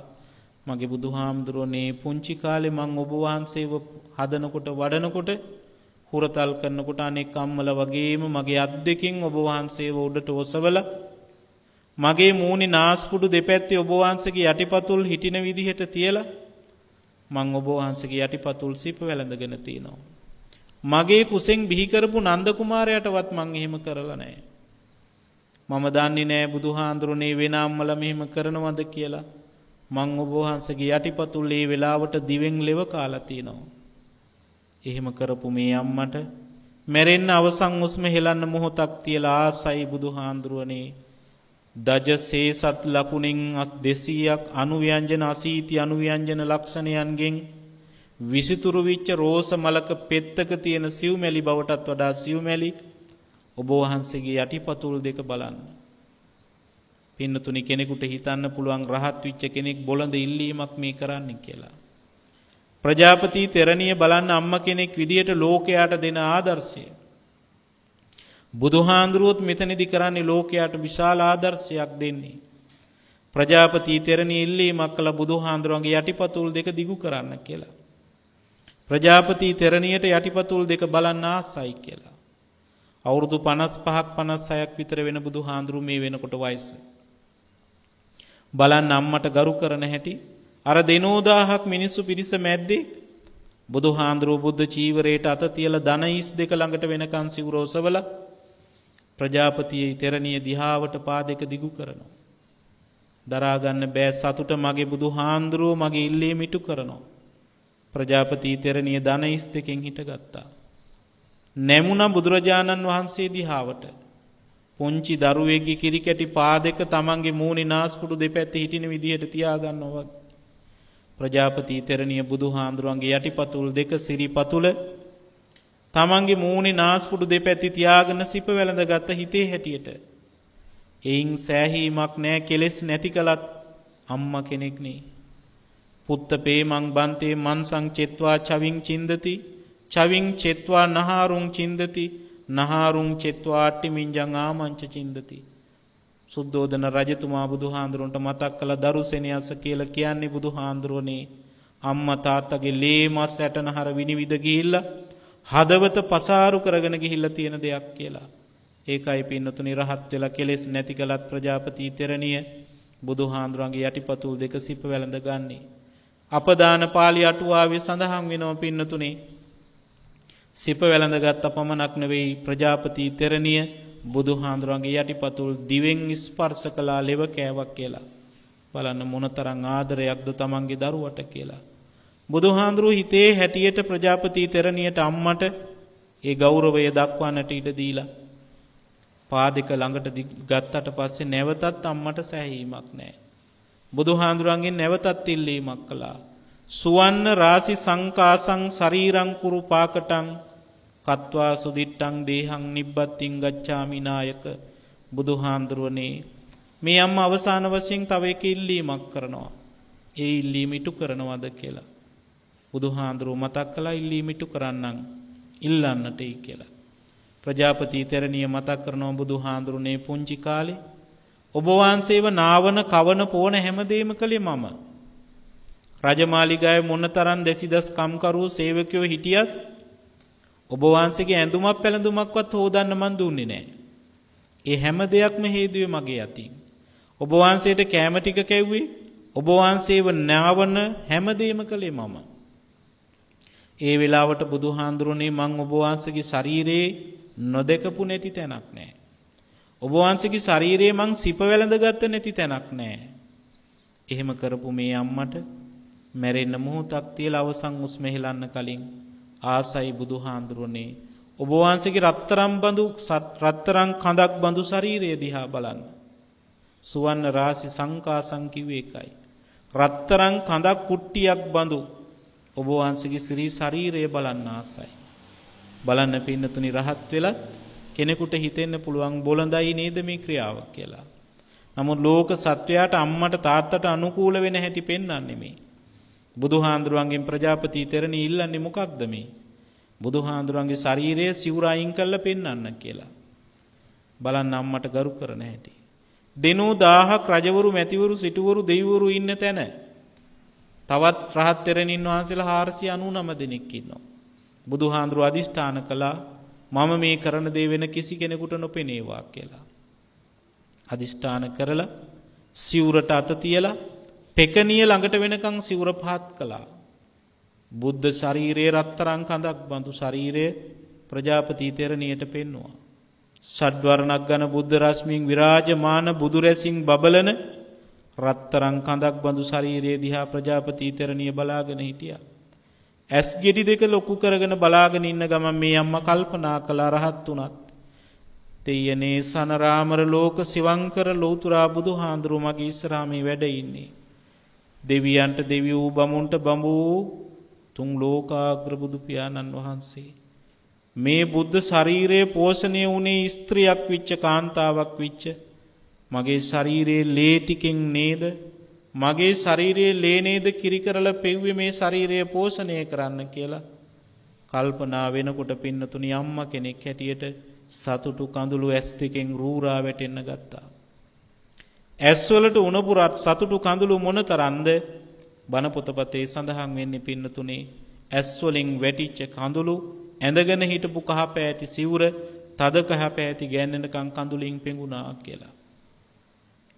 මගේ බුදුහාමුදුරනේ පුංචි කාලේ මං ඔබ වහන්සේව හදනකොට වඩනකොට හුරතල් කරනකොට අනෙක් අම්මලා වගේම මගේ අත් දෙකෙන් ඔබ වහන්සේව උඩට ඔසවලා මගේ මූණේ නාස්පුඩු දෙපැත්තේ ඔබ වහන්සේගේ යටිපතුල් හිටින විදිහට තියලා මං ඔබ වහන්සේගේ යටිපතුල් සිප වැළඳගෙන තිනවා. මගේ කුසෙන් බිහි කරපු නන්ද කුමාරයාටවත් මං එහෙම කරලා නැහැ. මම දන්නේ නැහැ බුදුහාඳුරනේ වෙන අම්මලා මෙහෙම කරනවද කියලා. මං ඔබ වහන්සේගේ යටිපතුල් ඒ වෙලාවට දිවෙන් ලෙව කාලා තිනවා. එහෙම කරපු මේ අම්මට මැරෙන්න අවසන් උස්ම හෙලන්න මොහොතක් තියලා ආසයි බුදුහාඳුරනේ දජසේසත් ලකුණින් 200ක් අනුව්‍යංජන අසීති අනුව්‍යංජන ලක්ෂණයන්ගෙන් විසිතුරු විච්ච රෝස මලක පෙත්තක තියෙන සිව්මැලි බවටත් වඩා සිව්මැලි ඔබ වහන්සේගේ යටිපතුල් දෙක බලන්න. පින්නතුනි කෙනෙකුට හිතන්න පුළුවන් රහත් විච්ච කෙනෙක් බොළඳ ඉල්ලීමක් මේ කරන්නේ කියලා. ප්‍රජාපති තෙරණිය බලන්න අම්මා කෙනෙක් විදියට ලෝකයට දෙන ආදර්ශය. බුදුහාඳුරුවොත් මෙතනදි කරන්නේ ලෝකයට විශාල ආදර්ශයක් දෙන්නේ. ප්‍රජාපති තෙරණිය ඉල්ලීමක් කළ බුදුහාඳුරුවන්ගේ යටිපතුල් දෙක දිගු කරන්න කියලා. ප්‍රජාපති තෙරණියට යටිපතුල් දෙක බලන්න ආසයි කියලා. අවුරුදු 55ක් 56ක් විතර වෙන බුදුහාඳුරු මේ වෙනකොට වයස. බලන්න අම්මට ගරු කරන හැටි අර 9000ක් මිනිස්සු පිරිස මැද්දේ බුදුහාඳුරෝ බුද්ධ චීවරයට අත තියලා ධන 22 ළඟට වෙනකන් සිවුර ඔසවලා ප්‍රජාපතියේ තෙරණිය දිහාවට පා දෙක දිගු කරනවා. දරා ගන්න බෑ සතුට මගේ බුදුහාඳුරෝ මගේ ඉල්ලීම ඉටු කරනවා. ප්‍රජාපති තෙරණිය ධන 22කින් හිටගත්තා. නැමුණා බුදුරජාණන් වහන්සේ දිහාවට. පුංචි දරුවෙක්ගේ කිරි කැටි පා දෙක තමන්ගේ මූණේ නාස්පුඩු දෙපැත්තේ හිටින විදිහට තියාගන්නවා වගේ. ප්‍රජාපති තෙරණිය බුදුහාඳුරන්ගේ යටිපතුල් දෙක සිරිපතුල තමන්ගේ මූණේ නාස්පුඩු දෙපැත්තේ තියාගෙන සිප වැළඳගත්ත හිතේ හැටියට. එයින් සෑහීමක් නැහැ කෙලෙස් නැති කලත් අම්මා කෙනෙක් නේ. පුත්තපේ මං බන්තේ මන්සං චෙත්වා චවින් චින්දති චවින් චෙත්වා නහාරුං චින්දති නහාරුං චෙත්වා අට්ටිමින්ජං ආමංච චින්දති. සුද්ධෝදන රජතුමා බුදුහාඳුරන්ට මතක් කළ දරුසෙනියස කියලා කියන්නේ බුදුහාඳුරනේ අම්මා තාත්තගේ ලේ මස් ඇටනහර විනිවිද ගිහිල්ලා හදවත පසාරු කරගෙන ගිහිල්ලා තියෙන දෙයක් කියලා. ඒකයි පින්නතුනි රහත් වෙලා කෙලෙස් නැති කලත් ප්‍රජාපති තෙරණිය බුදුහාඳුරන්ගේ යටිපතුල් දෙක සිප වැළඳ ගන්නේ. අපදාන පාළි අටුවාවේ සඳහන් වෙනවා පින්නතුනි සිප වැළඳගත් පමණක් නෙවෙයි ප්‍රජාපති තෙරණිය බුදුහාඳුරන්ගේ යටිපතුල් දිවෙන් ස්පර්ශ කළා ලෙව කෑවක් කියලා. බලන්න මොනතරම් ආදරයක්ද තමන්ගේ දරුවට කියලා. බුදුහාඳුරු හිතේ හැටියට ප්‍රජාපති තෙරණියට අම්මට ඒ ගෞරවය දක්වන්නට ඉඩ දීලා පාදික ළඟට ගත්තට පස්සේ නැවතත් අම්මට සැහැීමක් නැහැ. බුදුහාඳුරන්ගෙන් නැවතත් ඉල්ලීමක් කළා. සුවන්න රාසි සංකාසං ශරීරං කුරු පාකටං කତ୍වා සුදිට්ටං දේහං නිබ්බත්තිං ගච්ඡාමි නායක. බුදුහාඳුරනේ මේ අම්මා අවසාන වශයෙන් තව එක ඉල්ලීමක් කරනවා. ඒ ඉල්ලීම ඉටු කරනවද කියලා. බුදුහාඳුරු මතක් කළා ඉල්ලීම ඉටු කරන්නම් ඉල්ලන්නටයි කියලා. ප්‍රජාපති තෙරණිය මතක් කරනවා බුදුහාඳුරුනේ පුංචි කාලේ ඔබ වහන්සේව නාවන කවන පෝන හැමදේම කළේ මම. රජමාලිගාවේ මොනතරම් දෙසිදස් කම්කරු සේවකයෝ හිටියත් ඔබ වහන්සේගේ ඇඳුමක් පැළඳුමක්වත් හොදන්න මන් දුන්නේ නැහැ. ඒ හැම දෙයක්ම හේතුවේ මගේ අතින්. ඔබ වහන්සේට කැම ටික කැව්වේ ඔබ වහන්සේව නාවන හැමදේම කළේ මම. ඒ වෙලාවට බුදුහාඳුරුනේ මං ඔබ වහන්සේගේ ශරීරේ නොදකපු නැති තැනක් නැහැ. ඔබ වහන්සේගේ ශරීරේ මං සිප වැළඳගත්ත නැති තැනක් නැහැ. එහෙම කරපු මේ අම්මට මැරෙන්න මොහොතක් තියලා අවසන් උස්ම හෙලන්න කලින් ආසයි බුදුහාඳුරුනේ ඔබ වහන්සේගේ රත්තරන් කඳක් බඳු ශරීරය දිහා බලන්න. සුවන්න රාසි සංකාසං කිව්වේ ඒකයි. රත්තරන් කඳක් කුට්ටියක් බඳු ඔබ වහන්සේගේ ශ්‍රී ශරීරය බලන්න ආසයි. බලන්න පින්නතුනි රහත් වෙලත් කෙනෙකුට හිතෙන්න පුළුවන් බොළඳයි නේද මේ ක්‍රියාව කියලා. නමුත් ලෝක සත්වයාට අම්මට තාත්තට අනුකූල වෙන හැටි පෙන්වන්නේ මේ. බුදුහාඳුරන්ගෙන් ප්‍රජාපති තෙරණිය ඉල්ලන්නේ මොකක්ද මේ? බුදුහාඳුරන්ගේ ශරීරයේ සිවුර අයින් කරලා පෙන්වන්න කියලා. බලන්න අම්මට ගරු කරන හැටි. දිනෝ 1000ක් රජවරු මැතිවරු සිටුවරු දෙවිවරු ඉන්න තැන තවත් රහත් තෙරණින් වහන්සේලා 499 දෙනෙක් ඉන්නවා. බුදුහාඳුර අදිෂ්ඨාන කළා මම මේ කරන දේ වෙන කිසි කෙනෙකුට නොපෙනේවා කියලා. අදිෂ්ඨාන කරලා සිවුරට අත තියලා පෙකණිය ළඟට වෙනකන් සිවුර පහත් කළා. බුද්ධ ශරීරයේ රත්තරන් කඳක් බඳු ශරීරය ප්‍රජාපති තෙරණියට පෙන්වුවා. ෂඩ්වර්ණක් ගන බුද්ධ රශ්මින් විරාජමාන බුදු රැසින් බබලන රත්තරන් කඳක් බඳු ශරීරයේ දිහා ප්‍රජාපති තෙරණිය බලාගෙන හිටියා. ඇස් ගෙඩි දෙක ලොකු කරගෙන බලාගෙන ඉන්න ගමන් මේ අම්මා කල්පනා කළා රහත් උනත් තෙයනේ සනරාමර ලෝක සිවංකර ලෞතුරා බුදුහාඳුරු මගේ ඉස්සරහා මේ වැඩ ඉන්නේ. දෙවියන්ට දෙවි වූ බමුණට බඹු තුන් ලෝකාග්‍ර බුදු පියාණන් වහන්සේ මේ බුද්ධ ශරීරයේ පෝෂණය වුණේ ස්ත්‍රියක් විච්ච කාන්තාවක් විච්ච මගේ ශරීරයේ ලේ ටිකෙන් නේද මගේ ශරීරයේ ලේ නේද කිරි කරලා පෙව්වේ මේ ශරීරය පෝෂණය කරන්න කියලා කල්පනා වෙනකොට පින්නතුණි අම්මා කෙනෙක් හැටියට සතුටු කඳුළු ඇස් දෙකෙන් රූරා වැටෙන්න ගත්තා. ඇස් වලට උණපුරත් සතුටු කඳුළු මොනතරම්ද බණ පොතපතේ සඳහන් වෙන්නේ පින්නතුණි ඇස් වලින් වැටිච්ච කඳුළු ඇඳගෙන හිටපු කහපෑටි සිවුර තද කහපෑටි ගෑනෙනකන් කඳුලින් පෙඟුණා කියලා.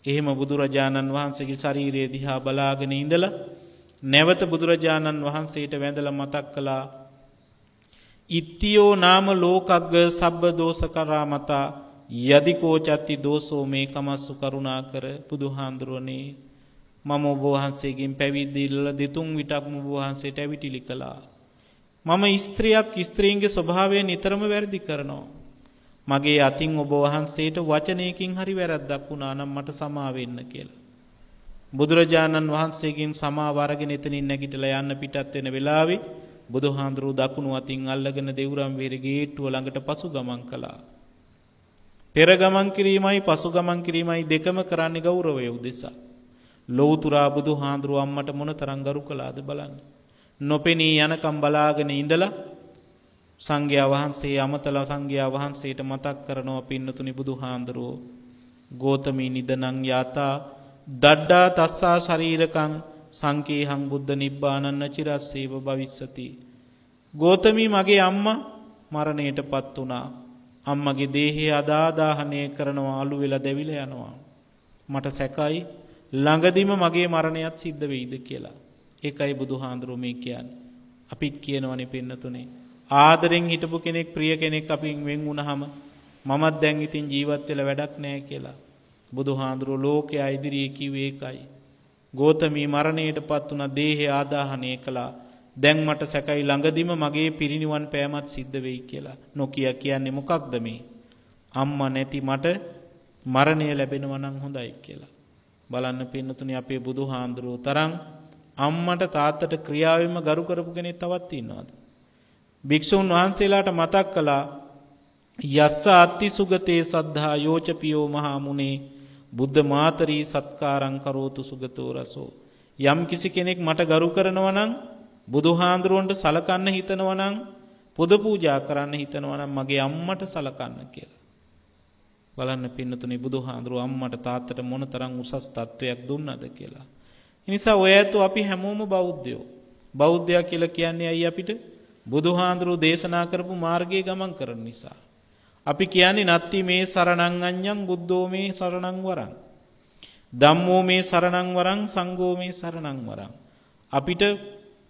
එහෙම බුදුරජාණන් වහන්සේගේ ශරීරය දිහා බලාගෙන ඉඳලා නැවත බුදුරජාණන් වහන්සේට වැඳලා මතක් කළා ඉත්තියෝ නාම ලෝකග්ග සබ්බ දෝෂ කරාමතා යදිකෝ චත්ති දෝසෝ මේ කමස්සු කරුණාකර බුදුහාඳුරනේ මම ඔබ වහන්සේගෙන් පැවිදිලා දෙතුන් විටක් ඔබ වහන්සේට ඇවිටිලි කළා. මම ස්ත්‍රියන්ගේ ස්වභාවය නිතරම වැරදි කරනවා. මගේ අතින් ඔබ වහන්සේට වචනයකින් හරි වැරද්දක් වුණා නම් මට සමා වෙන්න කියලා. බුදුරජාණන් වහන්සේගෙන් සමාව අරගෙන එතනින් නැගිටලා යන්න පිටත් වෙන වෙලාවේ බුදුහාඳුරු දකුණු අතින් අල්ලගෙන දෙවුරම් වේර ගේට්ටුව ළඟට පසු ගමන් කළා. පෙර ගමන් කිරීමයි පසු ගමන් කිරීමයි දෙකම කරන්නේ ගෞරවය උදෙසා. ලෞතුරා බුදුහාඳුරු අම්මට මොනතරම් ගරු කළාද බලන්න. නොපෙනී යනකම් බලාගෙන ඉඳලා සංඝයා වහන්සේ අමතලා සංඝයා වහන්සේට මතක් කරනවා පින්නතුනි බුදුහාඳුරෝ ගෝතමී නිදනං යාතා දඩ්ඩා තස්සා ශරීරකං සංකේහං බුද්ධ නිබ්බානන්න චිරස්සේව භවිස්සති. ගෝතමී මගේ අම්මා මරණයටපත් වුණා. අම්මගේ දේහය අදාදාහනය කරනවා අලු වෙලා දැවිලා යනවා. මට සැකයි ළඟදිම මගේ මරණයත් සිද්ධ වෙයිද කියලා. ඒකයි බුදුහාඳුරෝ මේ කියන්නේ. අපිත් කියනවනේ පින්නතුනේ ආදරෙන් හිටපු කෙනෙක් ප්‍රිය කෙනෙක් අපින් වෙන් වුණාම මමත් දැන් ඉතින් ජීවත් වෙලා වැඩක් නැහැ කියලා. බුදුහාඳුරෝ ලෝකයා ඉදිරියේ කිව්වේ ඒකයි. ගෝතමී මරණයටපත් වුණ දේහය ආදාහනය කළා. දැන් මට සැකයි ළඟදිම මගේ පිරිනිවන් පෑමත් සිද්ධ වෙයි කියලා. නොකිය කියන්නේ මොකක්ද මේ? අම්මා නැති මට මරණය ලැබෙනවා නම් හොඳයි කියලා. බලන්න පින්නතුනි අපේ බුදුහාඳුරෝ තරම් අම්මට තාත්තට ක්‍රියාවෙම ගරු කරපු කෙනෙක් තවත් ඉන්නවද? භික්ෂුන් වහන්සේලාට මතක් කළා යස්ස අත්ති සුගතේ සද්ධා යෝචපියෝ මහා මුනේ බුද්ධ මාතරී සත්කාරං කරෝතු සුගතෝ රසෝ. යම් කිසි කෙනෙක් මට ගරු කරනවා නම් බුදුහාඳුරන්ට සලකන්න හිතනවා නම් පොද පූජා කරන්න හිතනවා නම් මගේ අම්මට සලකන්න කියලා. බලන්න පින්නතුනි බුදුහාඳුර අම්මට තාත්තට මොනතරම් උසස් තත්වයක් දුන්නද කියලා. ඒ නිසා ඔය ඇත්තෝ අපි හැමෝම බෞද්ධයෝ. බෞද්ධයා කියලා කියන්නේ අයි අපිට බුදුහාඳුර දේශනා කරපු මාර්ගයේ ගමන් කරන නිසා. අපි කියන්නේ නත්ති මේ සරණං අඤ්ඤං බුද්ධෝ මේ සරණං වරං ධම්මෝ මේ සරණං වරං සංඝෝ මේ සරණං වරං. අපිට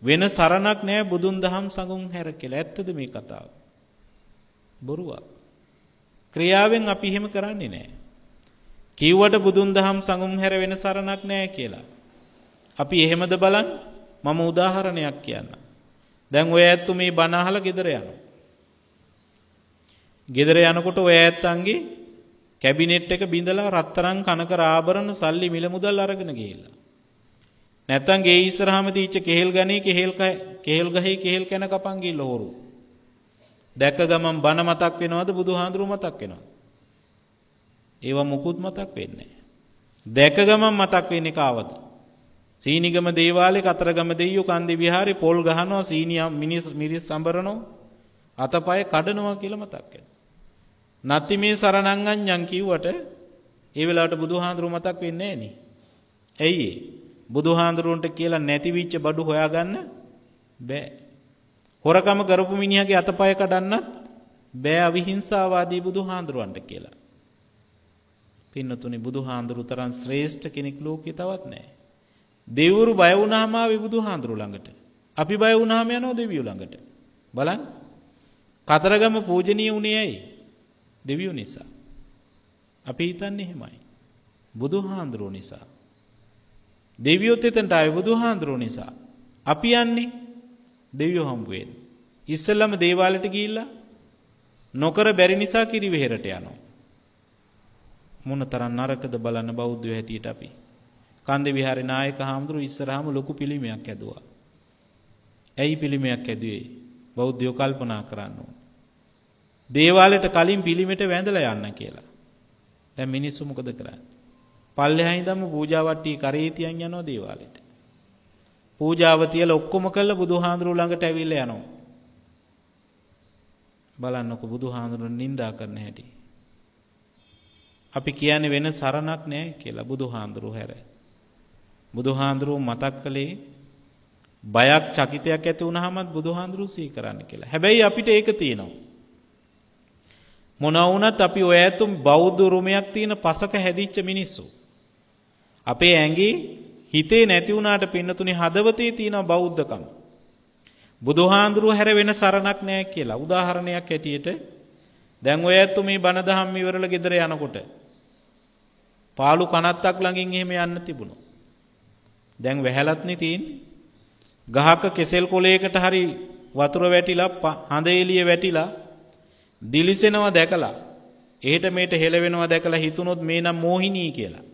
වෙන සරණක් නැහැ බුදුන් දහම් සංඝුන් හැර කියලා. ඇත්තද මේ කතාව? බොරුවක්. ක්‍රියාවෙන් අපි එහෙම කරන්නේ නැහැ. කිව්වට බුදුන් දහම් සංඝුන් හැර වෙන සරණක් නැහැ කියලා. අපි එහෙමද බලන්න? මම උදාහරණයක් කියන්නම්. දැන් ඔය ඇත්තු මේ බණ අහලා ගෙදර යනවා. ගෙදර යනකොට ඔය ඇත්තන්ගේ කැබිනට් එක බිඳලා රත්තරන් කනක ආභරණ සල්ලි මිල මුදල් අරගෙන ගිහිල්ලා. නැත්තම් ගේ ඉස්සරහම තීච්ච කෙහෙල් ගණේ කෙහෙල් ගහේ කෙහෙල් කන කපන් ගිහිල්ලා හොරු. දැක්ක ගමන් බණ මතක් වෙනවද බුදුහාඳුරු මතක් වෙනවද? ඒවා මුකුත් මතක් වෙන්නේ නැහැ. දැක්ක ගමන් මතක් වෙන්නේ කාවද? සීනිගම දේවාලේ කතරගම දෙයියෝ කන්දේ විහාරේ පොල් ගහනවා සීනිය මිරිස් සම්බරනවා අතපය කඩනවා කියලා මතක් වෙනවා. නැති මේ සරණං අඤ්ඤං කිව්වට ඒ වෙලාවට බුදුහාඳුරු මතක් වෙන්නේ නැහැ නේ. ඇයි ඒ? බුදුහාඳුරුන්ට කියලා නැති විච්ච බඩු හොයාගන්න බෑ. හොරකම කරපු මිනිහගේ අතපය කඩන්නත් බෑ අවිහිංසාවාදී බුදුහාඳුරන්ට කියලා. පින්නතුනි බුදුහාඳුරු තරම් ශ්‍රේෂ්ඨ කෙනෙක් ලෝකේ තවත් නැහැ. දෙවිවරු බය වුණාම ආවේ බුදුහාඳුරු ළඟට. අපි බය වුණාම යනවා දෙවියෝ ළඟට. බලන්න. කතරගම පූජනීය උනේ ඇයි? දෙවියෝ නිසා. අපි හිතන්නේ එහෙමයි. බුදුහාඳුරු නිසා. දෙවියොත් එතනට ආවේ බුදුහාඳුරු නිසා. අපි යන්නේ දෙවියෝ හම්බ වෙන්න. ඉස්සෙල්ලාම දේවාලයට ගිහිල්ලා නොකර බැරි නිසා කිරිවෙහෙරට යනවා. මොනතරම් නරකද බලන්න බෞද්ධයෝ හැටියට අපි. කන්දේ විහාරේ නායක හාමුදුරු ඉස්සරහාම ලොකු පිළිමයක් ඇදුවා. ඇයි පිළිමයක් ඇදුවේ? බෞද්ධයෝ කල්පනා කරන්න ඕන. දේවාලයට කලින් පිළිමෙට වැඳලා යන්න කියලා. දැන් මිනිස්සු මොකද කරන්නේ? පල්ලෙහා ඉඳන්ම පූජා වට්ටිය කරේ තියන් යනවා දේවාලෙට. පූජාව තියලා ඔක්කොම කළා බුදුහාඳුරු ළඟට ඇවිල්ලා යනවා. බලන්නකො බුදුහාඳුරුන් නිඳා කරන හැටි. අපි කියන්නේ වෙන සරණක් නැහැ කියලා බුදුහාඳුරු හැර. බුදුහාඳුරු මතක් කළේ බයක් චකිතයක් ඇති වුණාමත් බුදුහාඳුරු සිහි කරන්න කියලා. හැබැයි අපිට ඒක තියෙනවා. මොනවා වුණත් අපි ඔය ඇතුම් බෞද්ධ උරුමයක් තියෙන පසක හැදිච්ච මිනිස්සු. අපේ ඇඟේ හිතේ නැති වුණාට පින්නතුනි හදවතේ තියෙන බෞද්ධකම. බුදුහාඳුරුව හැර වෙන සරණක් නැහැ කියලා. උදාහරණයක් ඇටියට දැන් ඔය ඇත්තු මේ බණ දහම් ඉවරලා ගෙදර යනකොට පාළු කනත්තක් ළඟින් එහෙම යන්න තිබුණා. දැන් වැහැලත් නේ තියෙන්නේ. ගහක කෙසෙල් කොලයකට හරි වතුර වැටිලා හඳ එළිය වැටිලා දිලිසෙනවා දැකලා එහෙට මේට හෙලවෙනවා දැකලා හිතුනොත් මේ නම් මෝහිනී කියලා.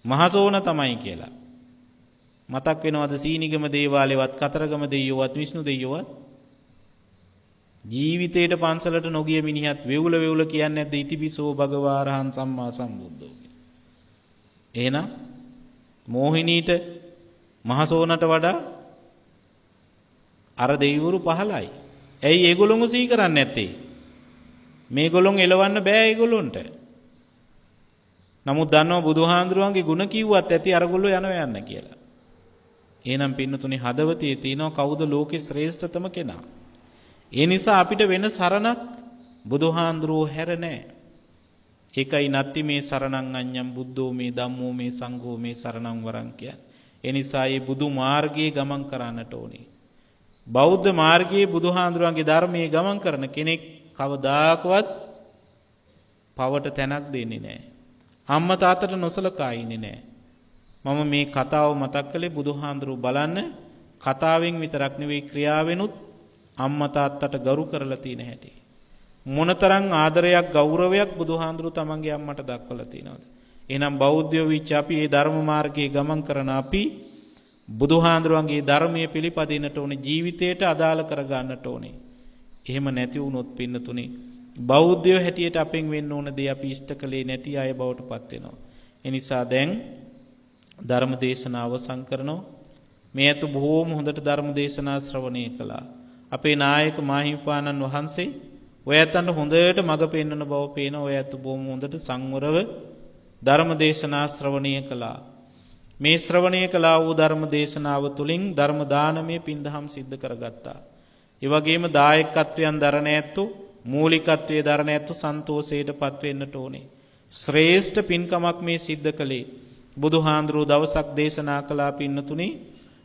මහසෝන තමයි කියලා. මතක් වෙනවද සීනිගම දේවාලේවත් කතරගම දෙයියෝවත් විෂ්ණු දෙයියෝවත්? ජීවිතේට පන්සලට නොගිය මිනිහත් වෙවුල වෙවුල කියන්නේ නැද්ද ඉතිපිසෝ භගවාරහං සම්මා සම්බුද්ධෝ කියලා. එහෙනම් මෝහිනීට මහසෝනට වඩා අර දෙවිවරු පහළයි. ඇයි ඒගොල්ලොන්ව සිහි කරන්නේ නැත්තේ? මේගොල්ලොන් එලවන්න බෑ ඒගොල්ලොන්ට. නමුත් දන්නවා බුදුහාඳුරුවන්ගේ ගුණ කිව්වත් ඇති අරගොල්ලෝ යනවා යන්න කියලා. එහෙනම් පින්නතුනි හදවතේ තියෙනවා කවුද ලෝකේ ශ්‍රේෂ්ඨතම කෙනා. ඒ නිසා අපිට වෙන සරණක් බුදුහාඳුරුවෝ හැර නැහැ. ඒකයි නැත්ති මේ සරණං අඤ්ඤං බුද්ධෝ මේ ධම්මෝ මේ සංඝෝ මේ සරණං වරං කියන්නේ. ඒ නිසා මේ බුදු මාර්ගයේ ගමන් කරන්නට ඕනේ. බෞද්ධ මාර්ගයේ බුදුහාඳුරුවන්ගේ ධර්මයේ ගමන් කරන කෙනෙක් කවදාකවත් පවට තැනක් දෙන්නේ නැහැ. අම්මා තාත්තට නොසලකා ඉන්නේ නැහැ. මම මේ කතාව මතක් කළේ බුදුහාඳුරුව බලන්න කතාවෙන් විතරක් නෙවෙයි ක්‍රියාවෙනුත් අම්මා තාත්තට ගරු කරලා තියෙන හැටි. මොනතරම් ආදරයක් ගෞරවයක් බුදුහාඳුරුව තමන්ගේ අම්මට දක්වලා තියෙනවද? එහෙනම් බෞද්ධයෝ විච අපි මේ ධර්ම මාර්ගයේ ගමන් කරන අපි බුදුහාඳුරුවන්ගේ ධර්මයේ පිළිපදින්නට ඕනේ, ජීවිතයට අදාළ කරගන්නට ඕනේ. එහෙම නැති වුණොත් පින්නතුනේ බෞද්ධයෝ හැටියට අපෙන් වෙන්න ඕන දේ අපි ඉෂ්ට කළේ නැති අය බවට පත් වෙනවා. ඒ නිසා දැන් ධර්ම දේශනාව අවසන් කරනවා. මේ අත බොහෝම හොඳට ධර්ම දේශනා ශ්‍රවණය කළා. අපේ නායක මාහිමිපාණන් වහන්සේ ඔය ඇත්තන්ට හොඳට මඟ පෙන්වන බව පේන ඔය ඇත්ත බොහොම හොඳට සංවරව ධර්ම දේශනා ශ්‍රවණය කළා. මේ ශ්‍රවණය කළා වූ ධර්ම දේශනාව තුළින් ධර්ම දානමය පින්දහම් සිද්ධ කරගත්තා. ඒ වගේම දායකත්වයන් දරන ඇත්තෝ මූලිකත්වයේ දරන ඇත්තෝ සන්තෝෂයටපත් වෙන්නට ඕනේ. ශ්‍රේෂ්ඨ පින්කමක් මේ සිද්ධ කළේ. බුදුහාඳුරුවෝ දවසක් දේශනා කළා පින්නතුනි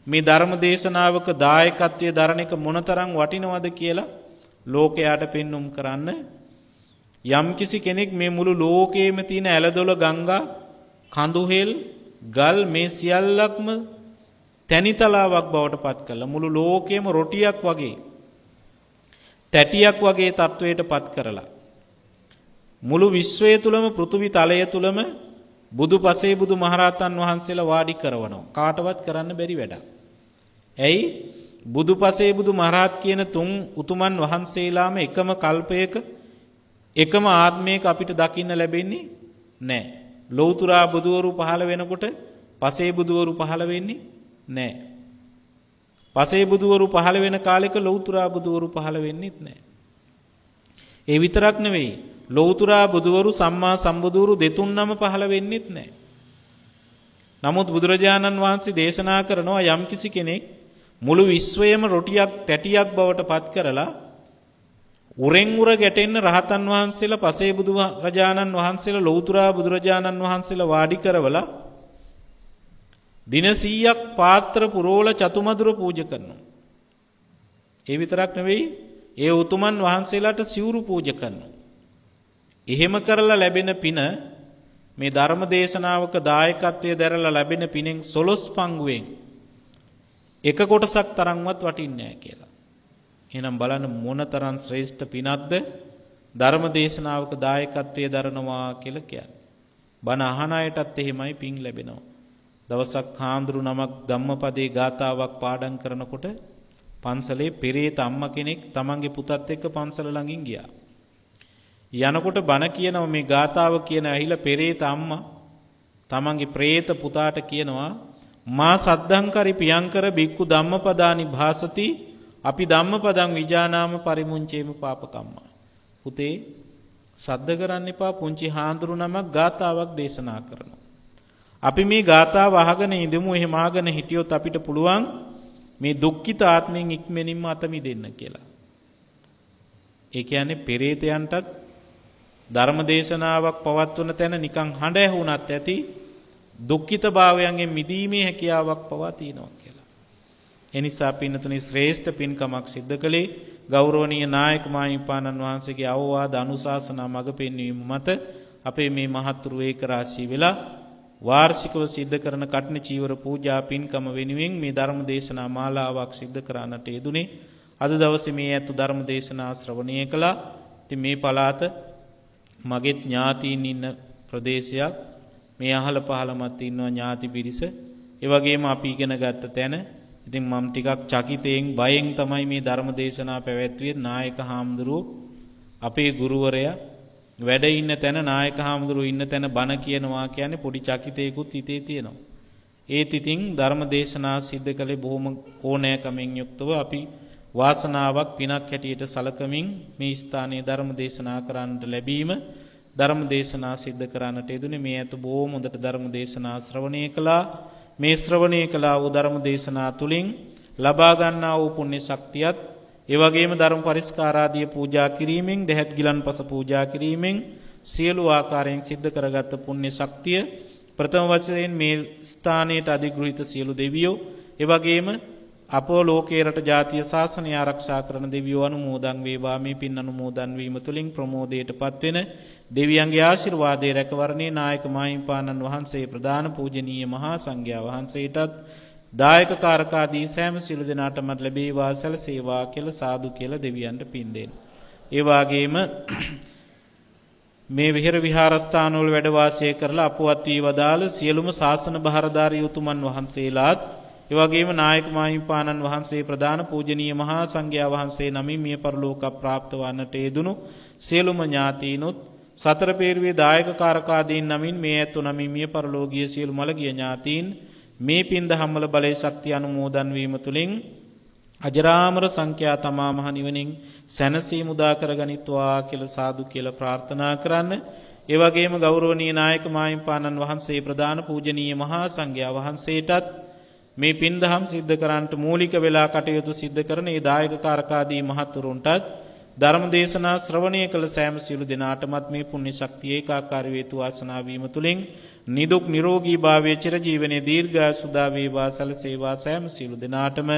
මේ ධර්ම දේශනාවක දායකත්වයේ දරන එක මොනතරම් වටිනවද කියලා ලෝකයට පෙන්눔 කරන්න. යම්කිසි කෙනෙක් මේ මුළු ලෝකයේම තියෙන ඇලදොල ගංගා කඳුහෙල් ගල් මේ සියල්ලක්ම තැනිතලාවක් බවට පත් කළා. මුළු ලෝකෙම රොටියක් වගේ තැටියක් වගේ තත්වයට පත් කරලා මුළු විශ්වය තුලම පෘථිවි තලය තුලම බුදුපසේ බුදු මහරහතන් වහන්සේලා වාඩි කරවනවා. කාටවත් කරන්න බැරි වැඩක්. ඇයි? බුදුපසේ බුදු මහරහත් කියන තුන් උතුමන් වහන්සේලාම එකම කල්පයක එකම ආත්මයක අපිට දකින්න ලැබෙන්නේ නැහැ. ලෞතුරා බුදුවරු පහළ වෙනකොට පසේ බුදුවරු පහළ වෙන්නේ නැහැ. පසේ බුදුවරු පහළ වෙන කාලෙක ලෞතුරා බුදුවරු පහළ වෙන්නේත් නැහැ. ඒ විතරක් නෙවෙයි ලෞතුරා බුදුවරු සම්මා සම්බුදුවරු දෙතුන්ම පහළ වෙන්නේත් නැහැ. නමුත් බුදුරජාණන් වහන්සේ දේශනා කරනවා යම්කිසි කෙනෙක් මුළු විශ්වයම රොටියක් තැටියක් බවට පත් කරලා උරෙන් උර ගැටෙන්න රහතන් වහන්සේලා පසේ බුදුරජාණන් වහන්සේලා ලෞතුරා බුදුරජාණන් වහන්සේලා වාඩි කරවලා දින 100ක් පාත්‍ර පුරෝල චතුමදුර පූජා කරනවා. ඒ විතරක් නෙවෙයි ඒ උතුමන් වහන්සේලාට සිවුරු පූජා කරනවා. එහෙම කරලා ලැබෙන පින මේ ධර්ම දේශනාවක දායකත්වයේ දරලා ලැබෙන පිනෙන් 12 පංගුවෙන් එක කොටසක් තරම්වත් වටින්නේ නැහැ කියලා. එහෙනම් බලන්න මොනතරම් ශ්‍රේෂ්ඨ පිනක්ද ධර්ම දේශනාවක දායකත්වයේ දරනවා කියලා කියන්නේ. බණ අහන අයටත් එහෙමයි පින් ලැබෙනවා. දවසක් හාමුදුරු නමක් ධම්මපදයේ ගාතාවක් පාඩම් කරනකොට පන්සලේ පෙරේත අම්මා කෙනෙක් තමන්ගේ පුතත් එක්ක පන්සල ළඟින් ගියා. යනකොට බණ කියනවා මේ ගාතාව කියන ඇහිලා පෙරේත අම්මා තමන්ගේ ප්‍රේත පුතාට කියනවා මා සද්ධංකරි පියංකර බික්කු ධම්මපදානි භාසති අපි ධම්මපදං විජානාම පරිමුංචේම පාපකම්මා. පුතේ සද්ද කරන්න එපා පුංචි හාමුදුරු නමක් ගාතාවක් දේශනා කරනවා. අපි මේ ගාතාව අහගෙන ඉඳමු. එහෙම අහගෙන හිටියොත් අපිට පුළුවන් මේ දුක්ඛිත ආත්මෙන් ඉක්මනින්ම අත මිදෙන්න කියලා. ඒ කියන්නේ පෙරේතයන්ටත් ධර්ම දේශනාවක් පවත්වන තැන නිකන් හඬ ඇහුණත් ඇති දුක්ඛිතභාවයන්ගෙන් මිදීමේ හැකියාවක් පවා තියෙනවා කියලා. එනිසා පින්නතුනි ශ්‍රේෂ්ඨ පින්කමක් සිද්ධ කළේ ගෞරවනීය නායක මාහිමිපාණන් වහන්සේගේ අවවාද අනුශාසනා මඟ පෙන්වීම මත අපේ මේ මහත්තුරු ඒක රාශී වෙලා වාර්ෂිකව සිද්ධ කරන කඨින චීවර පූජා පින්කම වෙනුවෙන් මේ ධර්ම දේශනා මාලාවක් සිද්ධ කරන්නට යෙදුනේ. අද දවසේ මේ ඇතු ධර්ම දේශනා ශ්‍රවණය කළා. ඉතින් මේ පළාත මගේ ඥාතීන් ඉන්න ප්‍රදේශයක්. මේ අහල පහලමත් ඉන්නවා ඥාති පිරිස. ඒ වගේම අපි ඉගෙන ගත්ත තැන. ඉතින් මම ටිකක් චකිතයෙන් බයෙන් තමයි මේ ධර්ම දේශනා පැවැත්වුවේ. නායක හාමුදුරුවෝ අපේ ගුරුවරයා වැඩ ඉන්න තැන නායක හාමුදුරුවෝ ඉන්න තැන බණ කියනවා කියන්නේ පොඩි චකිතයකුත් හිතේ තියෙනවා. ඒත් ඉතින් ධර්ම දේශනා සිද්ධ කළේ බොහොම ඕනෑකමින් යුක්තව අපි වාසනාවක් පිනක් හැටියට සලකමින් මේ ස්ථානයේ ධර්ම දේශනා කරන්නට ලැබීම ධර්ම දේශනා සිද්ධ කරන්නට යෙදුනේ. මේ අත බොහොම හොඳට ධර්ම දේශනා ශ්‍රවණය කළා. මේ ශ්‍රවණය කළා වූ ධර්ම දේශනා තුලින් ලබා ගන්නා වූ පුණ්‍ය ශක්තියත් ඒ වගේම ධර්ම පරිස්කාරාදී පූජා කිරීමෙන් දෙහත් ගිලන්පස පූජා කිරීමෙන් සියලු ආකාරයෙන් සිද්ධ කරගත් පුණ්‍ය ශක්තිය ප්‍රථම වශයෙන් මේ ස්ථානයට අධිග්‍රහිත සියලු දෙවියෝ ඒ වගේම අපෝ ලෝකේ රට ජාතිය ශාසනය ආරක්ෂා කරන දෙවියෝ අනුමෝදන් වේවා. මේ පින් අනුමෝදන් වීම තුලින් ප්‍රමෝදයටපත් වෙන දෙවියන්ගේ ආශිර්වාදයේ රැකවරණේ නායක මාහිමිපාණන් වහන්සේ ප්‍රදාන පූජනීය මහා සංඝයා වහන්සේටත් දායක කාරකාදී සෑම සිළු දෙනාටම ලැබේවා සැලසේවා කියලා සාදු කියලා දෙවියන්ට පින් දෙන්න. ඒ වගේම මේ විහෙර විහාරස්ථානවල වැඩ වාසය කරලා අපවත් වී වදාළ සියලුම ශාසන බහරදාරී උතුමන් වහන්සේලාත් ඒ වගේම නායක මාහිමිපාණන් වහන්සේ ප්‍රදාන පූජනීය මහා සංඝයා වහන්සේ නමින් මිය පරලෝක ප්‍රාප්ත වන්නට යෙදුණු සියලුම ඥාතීනොත් සතර පේරුවේ දායක කාරකාදීන් නමින් මේ ඇතු නමින් මිය පරලෝකීය සියලු මළගිය ඥාතීන් මේ පින් දහම්වල බලේ ශක්තිය අනුමෝදන් වීම තුලින් අජරාමර සංඛ්‍යා තමා මහ නිවනින් සැනසීම උදා කරගනිත්වා කියලා සාදු කියලා ප්‍රාර්ථනා කරන්න. ඒ වගේම ගෞරවනීය නායක මාහිමිපාණන් වහන්සේ ප්‍රදාන පූජනීය මහා සංඝයා වහන්සේටත් මේ පින් දහම් සිද්ධ කරන්නට මූලික වෙලා කටයුතු සිද්ධ කරන ඒ දායක කාරකාදී මහතුරුන්ටත් ධර්ම දේශනා ශ්‍රවණය කළ සෑම සියලු දෙනාටමත් මේ පුණ්‍ය ශක්තිය ඒකාකාරී වේතු වාසනා වීම තුලින් නිදුක් නිරෝගී භාවයේ චිරජීවනයේ දීර්ඝායුෂ සුදා වේවා සැලසේවා. සෑම සියලු දෙනාටම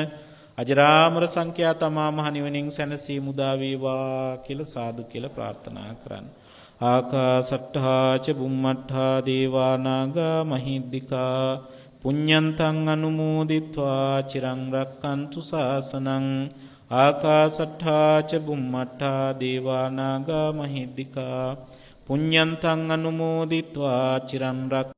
අජරාමර සංඛ්‍යා තමා මහ නිවනින් සැනසීම උදා වේවා කියලා සාදු කියලා ප්‍රාර්ථනා කරන්න. ආකාසට්ඨා ච බුම්මට්ඨා දේවා නාග මහිද්దికා පුඤ්ඤන්තං අනුමෝදිත්වා චිරං රක්칸තු ශාසනං. ආකාසට්ඨා ච බුම්මට්ඨා දේවා නාග මහිද්దికා පුඤ්ඤන්තං අනුමෝදිත්වා චිරං